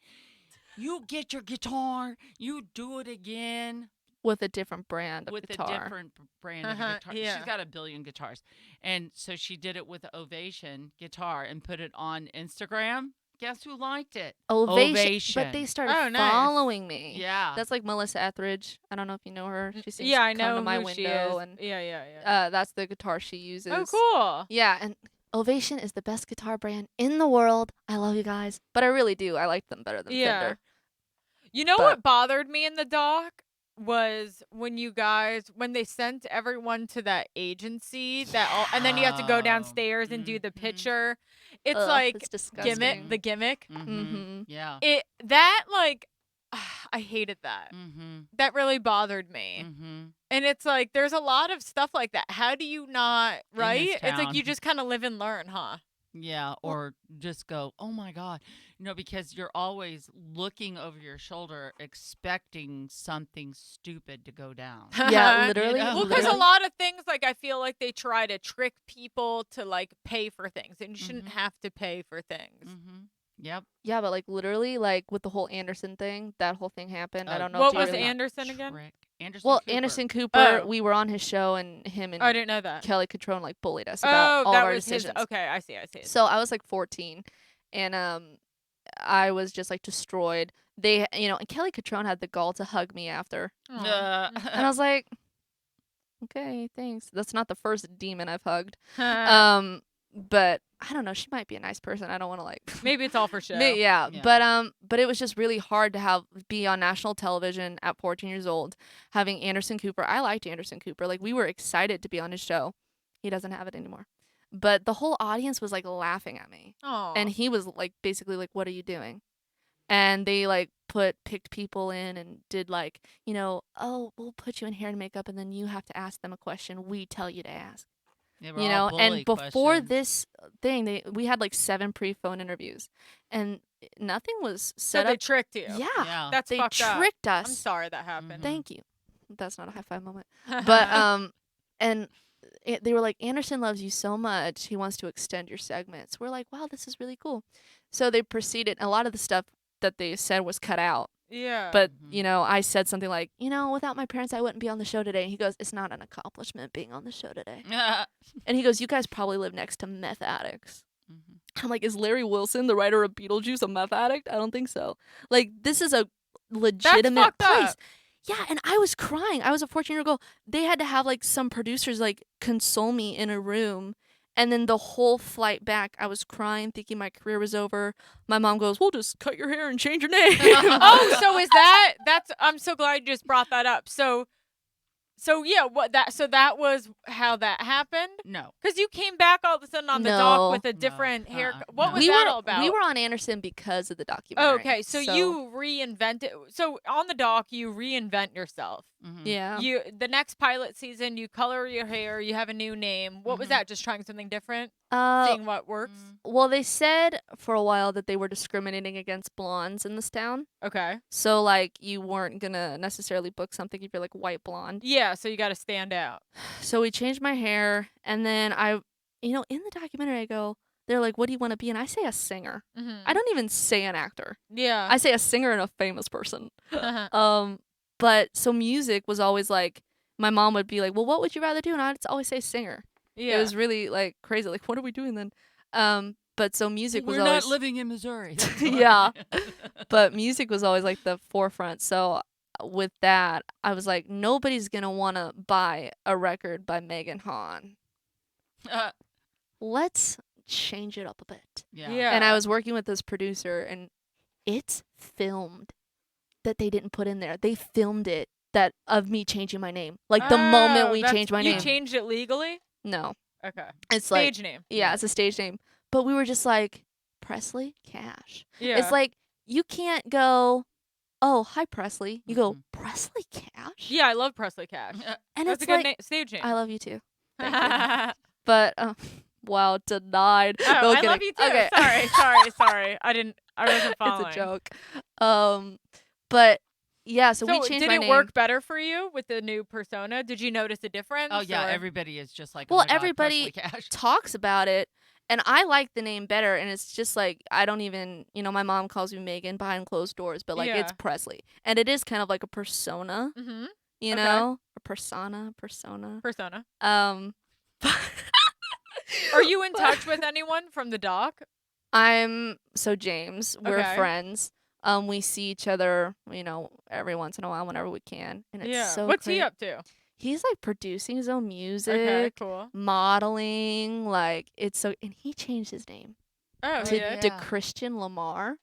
you get your guitar, you do it again. With a different brand of With guitar. a different brand of guitar. Yeah. She's got a billion guitars. And so she did it with the Ovation guitar and put it on Instagram. Guess who liked it? Ovation. But they started Oh, nice. following me. Yeah. That's like Melissa Etheridge. I don't know if you know her. She sings Yeah, I Come know to My who Window. she is. And Yeah. that's the guitar she uses. Oh, cool. Yeah, and Ovation is the best guitar brand in the world. I love you guys. But I really do. I like them better than Yeah. Fender. You know But- what bothered me in the doc was when they sent everyone to that agency and then you have to go Oh, downstairs and do the mhm. picture. It's Ugh, like it's disgusting. the gimmick. Mm-hmm. Yeah. I hated that. Mm-hmm. That really bothered me. Mm-hmm. And it's like there's a lot of stuff like that. How do you not, right? this It's like town. you just kind of live and learn, huh? Yeah, or just go, oh my God. Because you're always looking over your shoulder expecting something stupid to go down. Yeah, literally. know? Well, because a literally. lot of things, like, I feel like they try to trick people to, like, pay for things, and you shouldn't Mhm. have to pay for things. Mm-hmm. Yep. Yeah, but like literally, like with the whole Anderson thing, that whole thing happened. I don't know. What if you was really- Anderson again? Trick. Anderson Well, Cooper. Anderson Cooper, Oh. we were on his show, and him and Oh, I didn't know that. Kelly Catrone like bullied us about all that of our was decisions. his. Okay, I see. So I was like 14, and I was just like destroyed. They, and Kelly Catrone had the gall to hug me after, Aw. and I was like, okay, thanks. That's not the first demon I've hugged. But I don't know. She might be a nice person. I don't want to like. Maybe it's all for show. Yeah, Yeah. but it was just really hard to be on national television at 14 years old, having Anderson Cooper. I liked Anderson Cooper. Like, we were excited to be on his show. He doesn't have it anymore. But the whole audience was like laughing at me. Aw. And he was like basically like, what are you doing? And they like picked people in and did like, oh, we'll put you in hair and makeup and then you have to ask them a question we tell you to ask. They were all bully And before questions. this thing, we had like 7 pre-phone interviews and nothing was so set they up. tricked you. Yeah. That's They fucked up. tricked I'm us. sorry that happened. Thank you. That's not a high five moment. But and they were like, Anderson loves you so much, he wants to extend your segments. We're like, wow, this is really cool. So they proceeded. A lot of the stuff that they said was cut out. yeah. But, Mhm. I said something like, without my parents, I wouldn't be on the show today. And he goes, it's not an accomplishment being on the show today. And he goes, you guys probably live next to meth addicts. Mhm. I'm like, is Larry Wilson, the writer of Beetlejuice, a meth addict? I don't think so. Like, this is a legitimate fucked place. up. Yeah, and I was crying. I was a 14-year-old girl. They had to have, like, some producers, like, console me in a room. And then the whole flight back, I was crying, thinking my career was over. My mom goes, well, just cut your hair and change your name. Oh, so is that's I'm so glad you just brought that up. So yeah, that was how that happened? No. Because you came back all of a sudden on the No. dock with a No. different hair. Uh-uh. What No. was we that were, all about? We were on Anderson because of the documentary. Okay, so you reinvented. So on the dock, you reinvent yourself. Mm-hmm. Yeah. The next pilot season, you color your hair. You have a new name. What was Mhm. that? Just trying something different, Uh, seeing what works. well, they said for a while that they were discriminating against blondes in this town. Okay. So, like, you weren't going to necessarily book something if you're, like, white blonde. Yeah. So you got to stand out. So we changed my hair, and then in the documentary, I go, they're like, what do you want to be? And I say a singer. Mm-hmm. I don't even say an actor. Yeah. I say a singer and a famous person. Uh-huh. But so music was always like, my mom would be like, well, what would you rather do? And I'd always say singer. Yeah. It was really like crazy. Like, what are we doing then? But so music was We're always not living in Missouri. That's Yeah. why. but music was always like the forefront. So with that, I was like, nobody's gonna want to buy a record by Megan Hahn. let's change it up a bit. Yeah. And I was working with this producer, and it's filmed that they didn't put in there. They filmed it that of me changing my name. Like the moment we changed my name. You changed it legally? No. Okay. It's Stage name. Yeah, it's a stage name. But we were just like, Presley Cash. Yeah. It's like, you can't go, oh, hi, Presley. You go, Mhm. Presley Cash? Yeah, I love Presley Cash. And That's it's a good like, stage name. I love you too. Thank you. Oh, But, wow, denied. No, I kidding. love you too. Okay. Sorry. I wasn't following. It's a joke. But yeah, so we changed did my it name. work better for you with the new persona? Did you notice a difference? Oh yeah, or- everybody is just like. Well, oh my God, everybody Presley Cash. talks about it, and I like the name better. And it's just like, I don't even, my mom calls me Megan behind closed doors, but like it's Yeah. Presley, and it is kind of like a persona, Mhm. you Okay. know, a persona. Persona. Are Are you in touch with anyone from the doc? So James, we're Okay. friends. We see each other, every once in a while whenever we can, and it's Yeah. so. What's crazy. he up to? He's like producing his own music, Okay, cool. modeling, like it's so. And he changed his name Oh, to yeah. to Christian Lamar.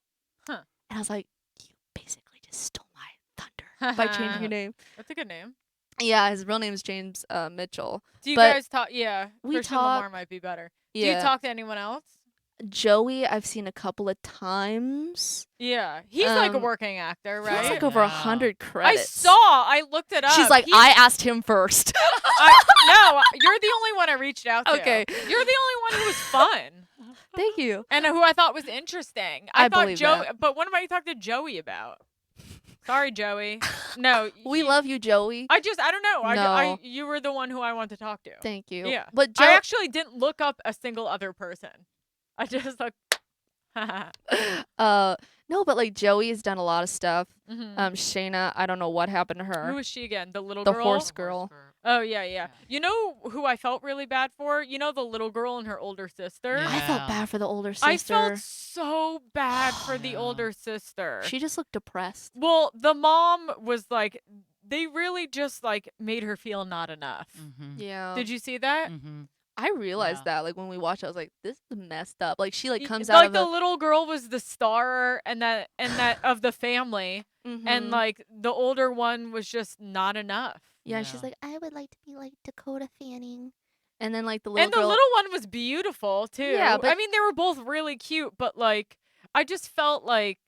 Huh. And I was like, you basically just stole my thunder by changing your name. That's a good name. Yeah, his real name is James Mitchell. Do you But guys talk? Yeah, we Christian talk- Lamar might be better. Yeah. Do you talk to anyone else? Joey, I've seen a couple of times. Yeah, he's like a Um, working actor, He right? has like over Wow. 100 I credits. saw. I looked it up. She's like, He's- I asked him first. No, you're the only one I reached out to. Okay. You're the only one who was fun Thank you. and who I thought was interesting. I thought believe Joey, that. but what about you talk to Joey about? Sorry, Joey. No, We love you, Joey. I don't know. No. You were the one who I want to talk to. Thank you. Yeah. But I actually didn't look up a single other person. I just like. no, but like Joey has done a lot of stuff. Mhm. Shayna, I don't know what happened to her. Who was she again? The little The girl. horse girl. Oh yeah. You know who I felt really bad for? You know the little girl and her older sister. Yeah. I felt bad for the older sister. I felt so bad for the Yeah. older sister. She just looked depressed. Well, the mom was like, they really just like made her feel not enough. Mm-hmm. Yeah. Did you see that? Mm-hmm. I realized Yeah. that like when we watched, I was like, this is messed up. Like she like Y- comes like out of the little girl was the star and that of the family, and Mhm. like the older one was just not enough. yeah, she's Yeah. like, I would like to be like Dakota Fanning, and then like the little And the girl. little one was beautiful too. Yeah, I but- mean they were both really cute, but like I just felt like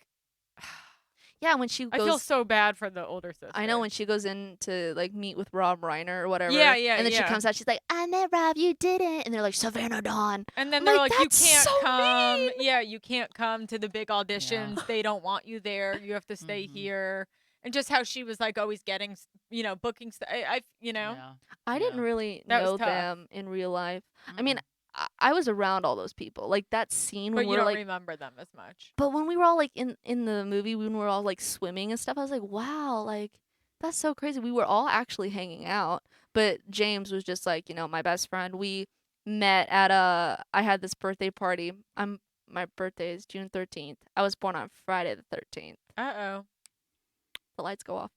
yeah, when she I feel goes. so bad for the older sister. I know when she goes in to like meet with Rob Reiner or whatever. Yeah, And then she yeah. comes out, she's like, I met Rob, you didn't. And they're like, Savannah Dawn. And then I'm they're like, like, you "That's can't so come. mean." Yeah, you can't come to the big auditions. They don't want you there. You have to stay Mhm. here. And just how she was like always getting, booking stuff. Yeah. I didn't Yeah. really That was know tough. them in real life. I mean, Mm-mm. I was around all those people. Like that scene But when you we were don't like, remember them as much. but when we were all like in the movie, when we were all like swimming and stuff, I was like, wow, like that's so crazy. We were all actually hanging out, but James was just like, my best friend. We met at I had this birthday party. My birthday is June 13th. I was born on Friday the 13th. Uh-oh. The lights go off.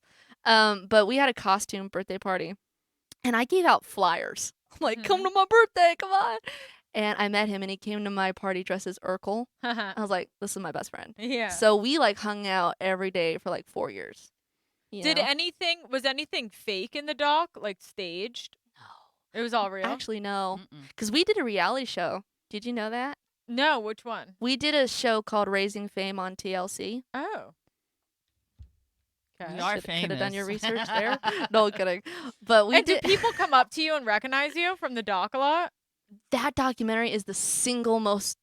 But we had a costume birthday party, and I gave out flyers. I'm like, come to my birthday, come on. And I met him, and he came to my party dressed as Urkel. I was like, this is my best friend. Yeah. So we like hung out every day for like 4 years. you Did know? was anything fake in the doc, like staged? No. It was all real? Actually, no. Mm-mm. Because we did a reality show. Did you know that? No, which one? We did a show called Raising Fame on TLC. Oh. We Okay. are Could famous. have done your research there. No kidding. But we And did. do people come up to you and recognize you from the doc a lot? That documentary is the single most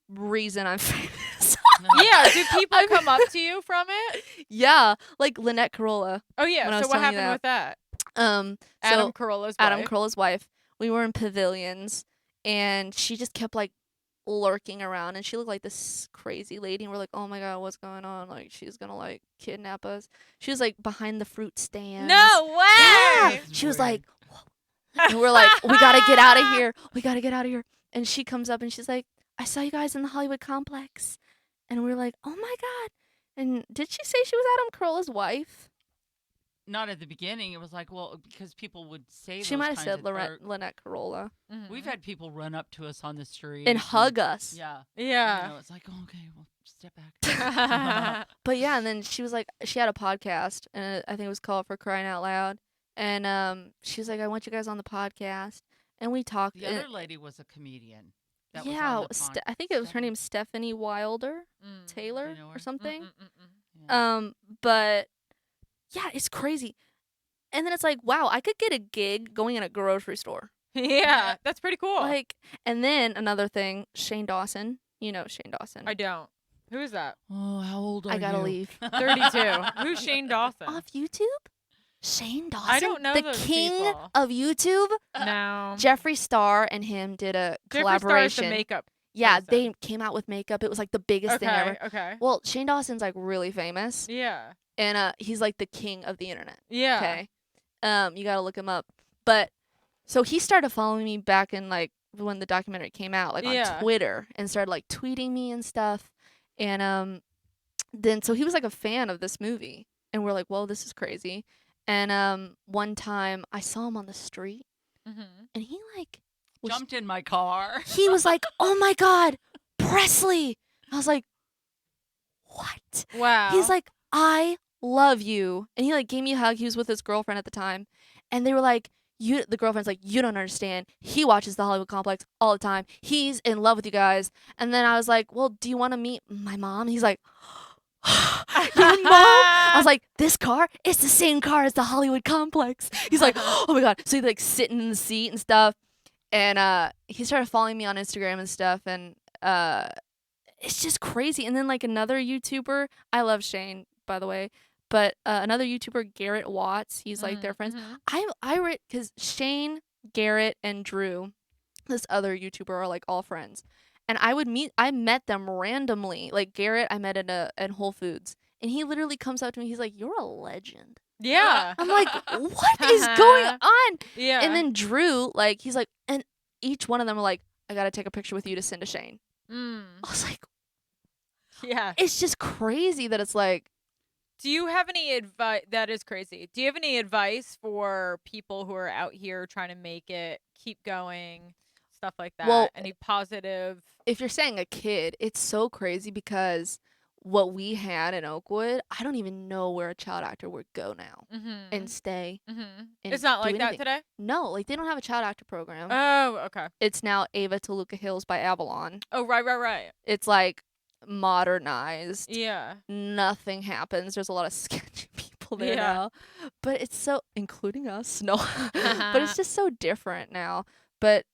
reason I'm famous. Yeah. Do people come up to you from it? Yeah, like Lynette Carolla. Oh When I yeah. was So what telling you happened with that? So Adam Carolla's Adam wife. Carolla's wife. We were in pavilions, and she just kept like lurking around, and she looked like this crazy lady, and we're like, oh my god, what's going on? Like she's gonna like kidnap us. She was like behind the fruit stand. No way. Yeah. That's She was weird. like, and we're like, we gotta get out of here. We gotta get out of here. And she comes up and she's like, I saw you guys in the Hollywood complex. And we're like, oh my god. And did she say she was Adam Carolla's wife? not at the beginning. It was like, well, because people would say She those might have kinds said of- Lynette Carolla We've had people run up to us on the street and hug us. Yeah. Yeah. You know, it's like, oh, okay, well, step back. But yeah, and then she was like, she had a podcast, and I think it was called For Crying Out Loud. And she was like, I want you guys on the podcast. And we talked. The other lady was a comedian. That yeah, was on the I think it was her name Stephanie Wilder Mm. Taylor know or her? something. Yeah. But yeah, it's crazy. And then it's like, wow, I could get a gig going in a grocery store. Yeah, that's pretty cool. Like, and then another thing, Shane Dawson. You know Shane Dawson. I don't. Who is that? Oh, how old are you? I gotta leave. 32. Who's Shane Dawson? Off YouTube? Shane Dawson? I don't know the those king people. of YouTube? No. Jeffree Star and him did a Jeffree collaboration. Star is the makeup. Yeah, person. they came out with makeup. It was like the biggest thing ever. Okay. Well, Shane Dawson's like really famous, Yeah. and he's like the king of the internet. Yeah. Okay, you gotta look him up. But so he started following me back in like when the documentary came out, like Yeah. on Twitter, and started like tweeting me and stuff. And then so he was like a fan of this movie, and we're like, well, this is crazy. And one time I saw him on the street, Mm-hmm. and he like was Jumped in my car. he was like, "Oh my God, Presley!" I was like, "What?" Wow. He's like, "I love you," and he like gave me a hug. He was with his girlfriend at the time, and they were like, "You." The girlfriend's like, "You don't understand. He watches the Hollywood Complex all the time. He's in love with you guys." And then I was like, "Well, do you want to meet my mom?" He's like, "Your mom?" I was like, "This car is the same car as the Hollywood Complex." He's like, "Oh my God!" So he's like sitting in the seat and stuff. And he started following me on Instagram and stuff, and it's just crazy. And then like another YouTuber, I love Shane, by the way, but another YouTuber, Garrett Watts, he's like their friends. I read because Shane, Garrett, and Drew, this other YouTuber, are like all friends, and I met them randomly. Like Garrett, I met at Whole Foods, and he literally comes up to me. He's like, "You're a legend." Yeah. I'm like, "What is going on?" Yeah. And then Drew, like, he's like, and each one of them were like, "I gotta take a picture with you to send to Shane." Mm. I was like, Yeah. it's just crazy that it's like, Do you have any advice? That is crazy. Do you have any advice for people who are out here trying to make it, keep going, stuff like that? Well, Any positive? if you're saying a kid, it's so crazy because what we had in Oakwood, I don't even know where a child actor would go now Mm-hmm. and stay. Mm-hmm. and It's not do like that anything. today? No, like they don't have a child actor program. Oh, okay. It's now Ava Toluca Hills by Avalon. Oh, right. It's like modernized. Yeah. Nothing happens. There's a lot of sketchy people there Yeah. now. But it's so, including us, no. But it's just so different now. But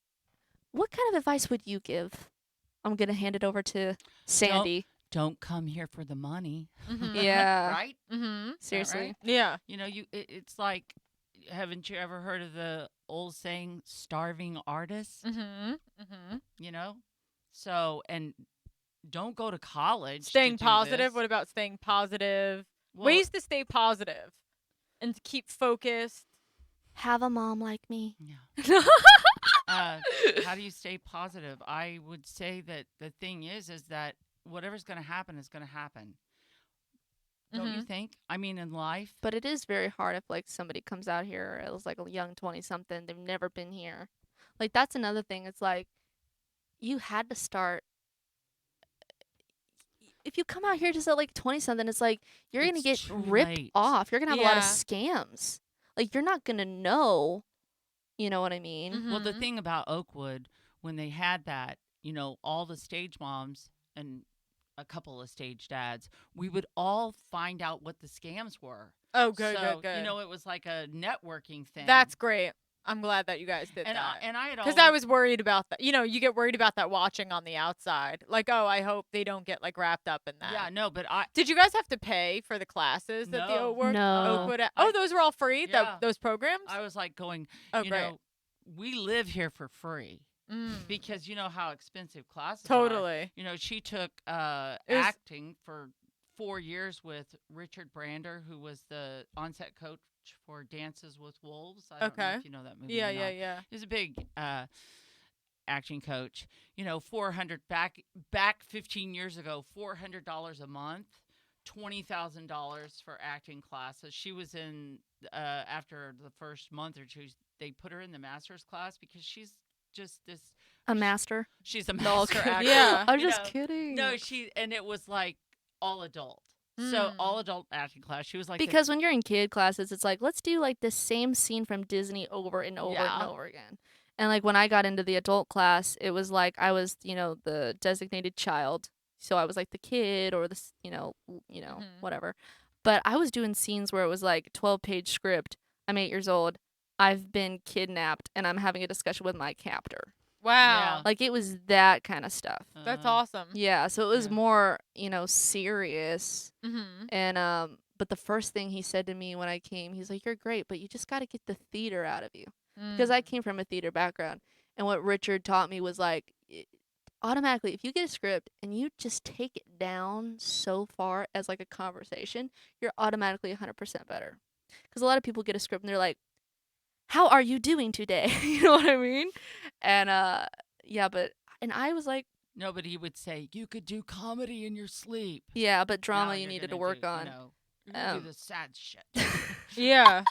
what kind of advice would you give? I'm going to hand it over to Sandy. Don't come here for the money. Mm-hmm. Yeah. Right? Mm-hmm. Seriously. right? Yeah. You know, it's like, haven't you ever heard of the old saying, starving artists? Mm-hmm. Mm-hmm. You know? So, and don't go to college. Staying to do positive. this. What about staying positive? Well, Ways to stay positive and to keep focused. Have a mom like me. Yeah. How do you stay positive? I would say that the thing is that whatever's going to happen is going to happen. Don't you Mhm. think? I mean, in life. But it is very hard if like somebody comes out here as like a young 20-something, they've never been here. Like that's another thing. It's like you had to start. If you come out here just at like 20-something, it's like you're going to get It's too ripped late. off. You're going to have a lot of Yeah. scams. Like you're not going to know. You know what I mean? Well, the Mhm. thing about Oakwood, when they had that, you know, all the stage moms and a couple of stage dads, we would all find out what the scams were. Oh, good, So, good. You know, it was like a networking thing. That's great. I'm glad that you guys did and that. I had Because always, I was worried about that. You know, you get worried about that watching on the outside. Like, oh, I hope they don't get like wrapped up in that. yeah, no, but I Did you guys have to pay for the classes that the No. Oakwood? No. Oh, those were all free. Yeah. Those programs. I was like going, Oh, you great. know, we live here for free Mm. because you know how expensive classes are. Totally. You know, she took It was- acting for 4 years with Richard Brander, who was the on-set coach for Dances with Wolves. I don't know Okay. if you know that movie. Yeah, or yeah, not. yeah. He's a big acting coach. You know, 400 back 15 years ago, $400 a month $20,000 for acting classes. She was in after the first month or two, they put her in the master's class because she's just this. A master. She's a No, master okay. actor. Yeah. I'm you just know. kidding. No, and it was like all adult. So Mm. all adult acting class. She was like Because when you're in kid classes, it's like, let's do like the same scene from Disney over and over and Yeah. over again. And like when I got into the adult class, it was like I was, the designated child. So I was like the kid or the, Mhm. whatever. But I was doing scenes where it was like 12-page script. I'm 8 years old. I've been kidnapped and I'm having a discussion with my captor. Wow. Like it was that kind of stuff. That's awesome. Yeah, so it was Yeah. more, serious. Mm-hmm. And but the first thing he said to me when I came, he's like, "You're great, but you just got to get the theater out of you." Because I came from a theater background, and what Richard taught me was like automatically if you get a script and you just take it down so far as like a conversation, you're automatically 100% better. Cuz a lot of people get a script and they're like, "How are you doing today?" You know what I mean? And yeah, and I was like, Nobody would say you could do comedy in your sleep. yeah, but drama Now you you're needed to gonna work do, on. You're gonna Um, do the sad shit. Yeah.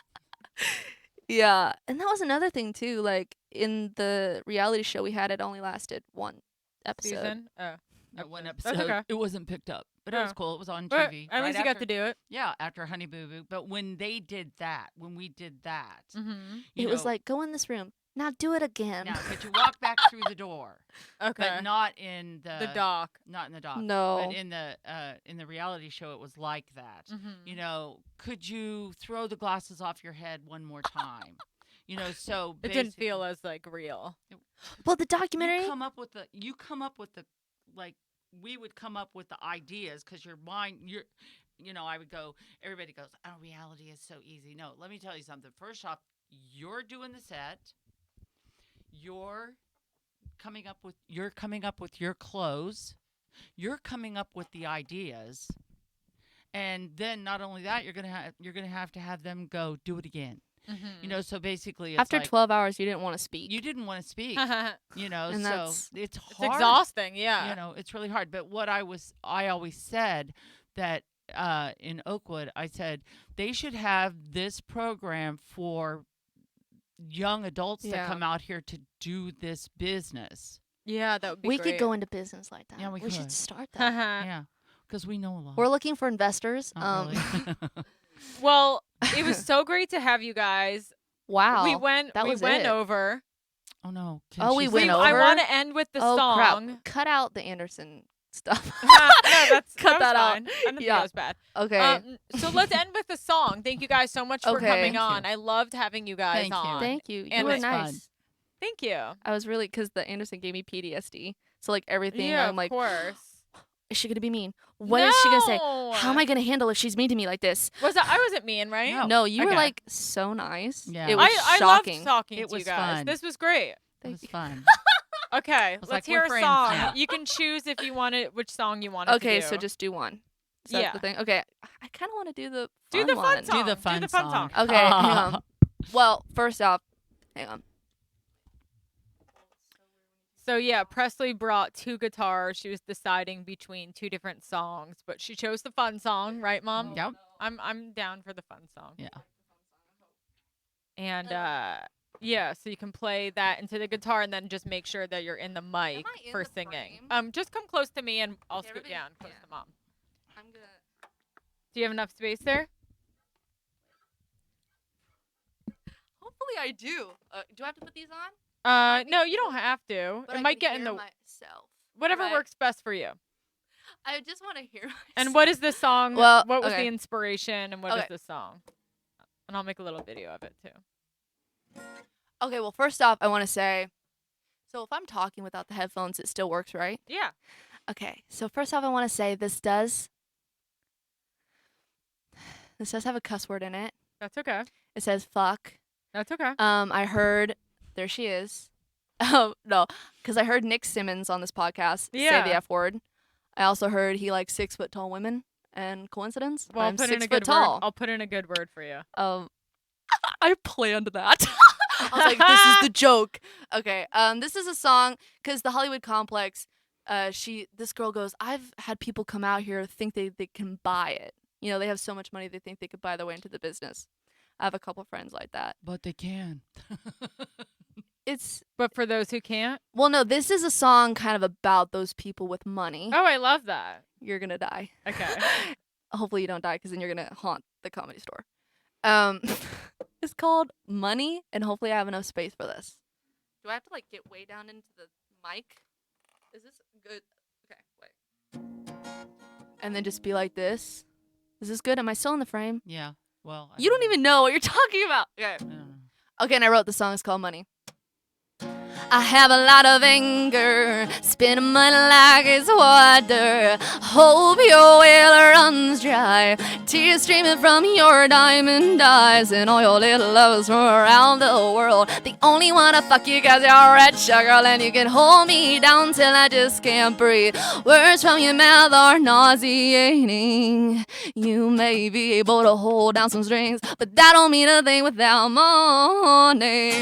Yeah, and that was another thing too. Like in the reality show we had, it only lasted one episode. Season. Oh. No, one That's episode. okay. It wasn't picked up, but it was Oh. cool. It was on But TV. at right least you got after- to do it. Yeah, after Honey Boo Boo. But when they did that, when we did that, Mm-hmm. you It was know, like, go in this room. Now do it again. now, but you walk back through the door, Okay. but not in the dock. not in the dock. No. But in the reality show, it was like that. Mm-hmm. You know, could you throw the glasses off your head one more time? You know, so It didn't basically- feel as like real. Well, the documentary. You come up with the like we would come up with the ideas because your mind I would go, everybody goes, oh, reality is so easy. No, let me tell you something. First off, you're doing the set. You're coming up with your clothes. You're coming up with the ideas. And then not only that, you're gonna have to have them go do it again. Mm-hmm. You know, so basically it's After like, 12 hours, you didn't want to speak. you didn't want to speak. it's You know, And so that's- it's hard. exhausting. Yeah. You know, it's really hard. But what I always said that in Oakwood, I said they should have this program for young adults Yeah. that come out here to do this business. Yeah, that would be We great. could go into business like that. Yeah, we should could. start that. Yeah, because we know a lot. We're looking for investors. Not really. Well, it was so great to have you guys. Wow. We went that was went it. over. Oh no! Oh, we she went say- I over? want to end with the Oh song. crap! Cut out the Anderson stuff. No, that's Cut that that out. fine. I didn't think Yeah. that was bad. Okay. So let's end with the song. Thank you guys so much for Okay. coming Thank on. you. I loved having you guys Thank you. on. Thank you. You and were it's fun. nice. Thank you. I was really because the Anderson gave me PTSD. So like everything, Yeah, I'm like, of course. is she gonna be mean? What is she gonna say? No! How am I gonna handle if she's mean to me like this? I wasn't mean, right? No. No, you were Okay. like so nice. Yeah. It was I shocking. loved talking It to you was guys. fun. This was great. It Thank was you. fun. Okay, was let's like, hear we're a friends song. now. You can choose if you want it, which song you want to Okay, do. so just do one. Is that Yeah. the thing? Okay, I kind of want to do the do fun the fun one. song. Do the fun song. Okay, hang on. Well, first off, hang on. So yeah, Presley brought two guitars. She was deciding between two different songs, but she chose the fun song, right, Mom? Yep. I'm down for the fun song. Yeah. And yeah, so you can play that into the guitar and then just make sure that you're in the mic I in for the singing. frame? Just come close to me and I'll Okay, scoot everybody- down close yeah. to Mom. I'm gonna. Do you have enough space there? Hopefully, I do. Do I have to put these on? be No, you cool, don't have to. But It I might can get in hear the myself. whatever right? works best for you. I just want to hear myself. And what is this song? Well, what was okay. the inspiration and what is Okay. the song? And I'll make a little video of it too. Okay, well, first off, I want to say, so if I'm talking without the headphones, it still works, right? Yeah. Okay, so first off, I want to say this does have a cuss word in it. That's okay. It says fuck. That's okay. I heard, there she is. Oh, no, because I heard Nick Simmons on this podcast say Yeah. the F word. I also heard he likes 6 foot tall women. And coincidence? Well, I'll I'm put 6 in a foot good tall. word. I'll put in a good word for you. I planned that. I was like, this is the joke. Okay. This is a song because the Hollywood complex this girl goes, I've had people come out here think they can buy it. You know, they have so much money they think they could buy their way into the business. I have a couple friends like that. But they can. But for those who can't? Well, no, this is a song kind of about those people with money. Oh, I love that. You're going to die. Okay. Hopefully you don't die because then you're going to haunt the Comedy Store. It's called Money, and hopefully I have enough space for this. Do I have to like get way down into the mic? Is this good? Okay, wait. And then just be like this. Is this good? Am I still in the frame? Yeah. Well, You don't even know what you're talking about. Okay. I don't know. Okay, and I wrote the song. It's called Money. I have a lot of anger, spending money like it's water. Hope your well runs dry. Tears streaming from your diamond eyes, and all your little lovers from around the world. They only wanna fuck you 'cause you're rich, girl, and you can hold me down till I just can't breathe. Words from your mouth are nauseating. You may be able to hold down some strings, but that don't mean a thing without money.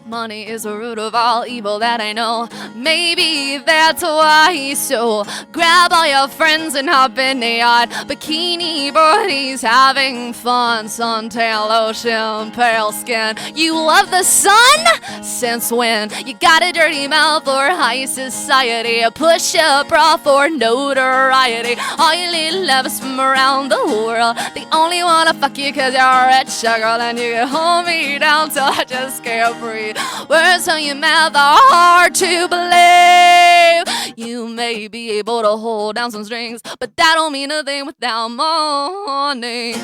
Money is the root of all evil that I know. Maybe that's why. So grab all your friends and hop in the yacht. Bikini birdies having fun. Suntan lotion, pale skin. You love the sun? Since when? You got a dirty mouth for high society. A push-up bra for notoriety. All your little lovers from around the world, they only wanna fuck you 'cause you're rich, girl, and you can hold me down till I just can't breathe. Words on your mouth are hard to believe. You may be able to hold down some strings, but that don't mean a thing without money.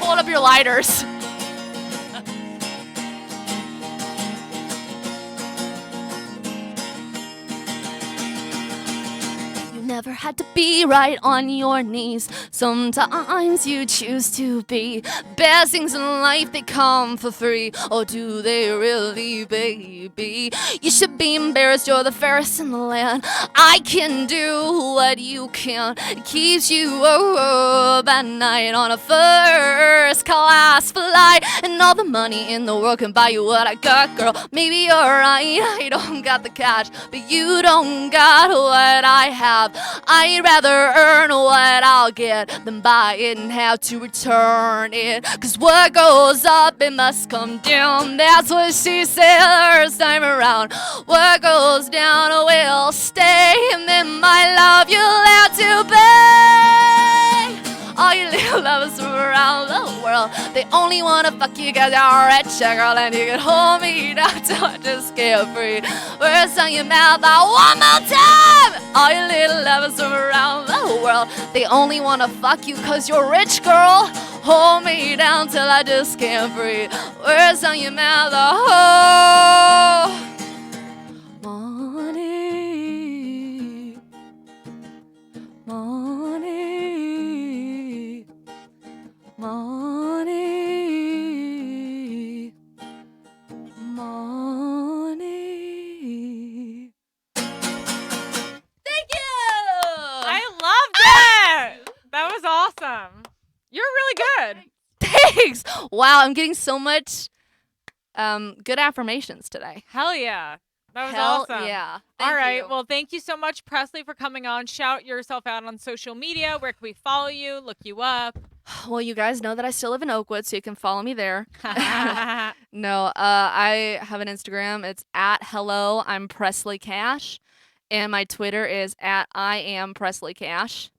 Hold up your lighters. Never had to be right on your knees. Sometimes you choose to be. Best things in life, they come for free. Or do they really, baby? You should be embarrassed, you're the fairest in the land. I can do what you can't. It keeps you up at night on a first class flight. And all the money in the world can buy you what I got, girl. Maybe you're right, I don't got the cash, but you don't got what I have. I'd rather earn what I'll get than buy it and have to return it. 'Cause what goes up, it must come down. That's what she said first time around. What goes down will stay, and then my love you'll have to pay. All your little lovers from around the world, they only wanna fuck you 'cause you're rich, girl, and you can hold me down till I just can't breathe. Words on your mouth are one more time. All your little lovers from around the world, they only wanna fuck you 'cause you're rich, girl. Hold me down till I just can't breathe. Words on your mouth are money, money. Money, money. Thank you! I loved it! That was awesome. You're really good. Thanks! Wow, I'm getting so much good affirmations today. Hell yeah. That was Hell awesome. yeah. All right. You. Well, thank you so much, Presley, for coming on. Shout yourself out on social media. Where can we follow you, look you up? Well, you guys know that I still live in Oakwood, so you can follow me there. No, I have an Instagram. It's @hello, I'm Presley Cash. And my Twitter is @IamPresleyCash.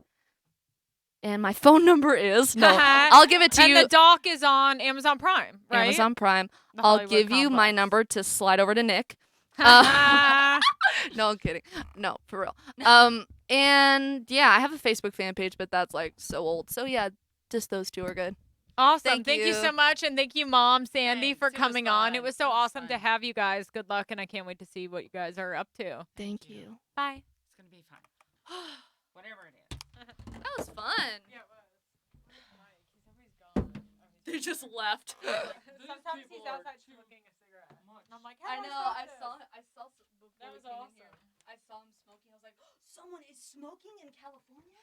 And my phone number is, I'll give it to you. And the doc is on Amazon Prime, right? Amazon Prime. The I'll Hollywood give you my Complex. number to slide over to Nick. No, I'm kidding. No, for real. And yeah, I have a Facebook fan page, but that's like so old. So yeah, just those two are good. Awesome. Thank you you so much. And thank you, Mom, Sandy, Thanks. for It was coming on. fun. It was so It was awesome to fun. have you guys. Good luck. And I can't wait to see what you guys are up to. Thank you. Bye. It's going to be fun. Whatever it is. That was fun. Yeah, it was. Where's Mike? He's always gone. They just left. Sometimes he's outside smoking a cigarette. And I'm like, I how do know. stop I this? saw. Before That we was came in here. awesome. I saw him smoking. I was like, someone is smoking in California.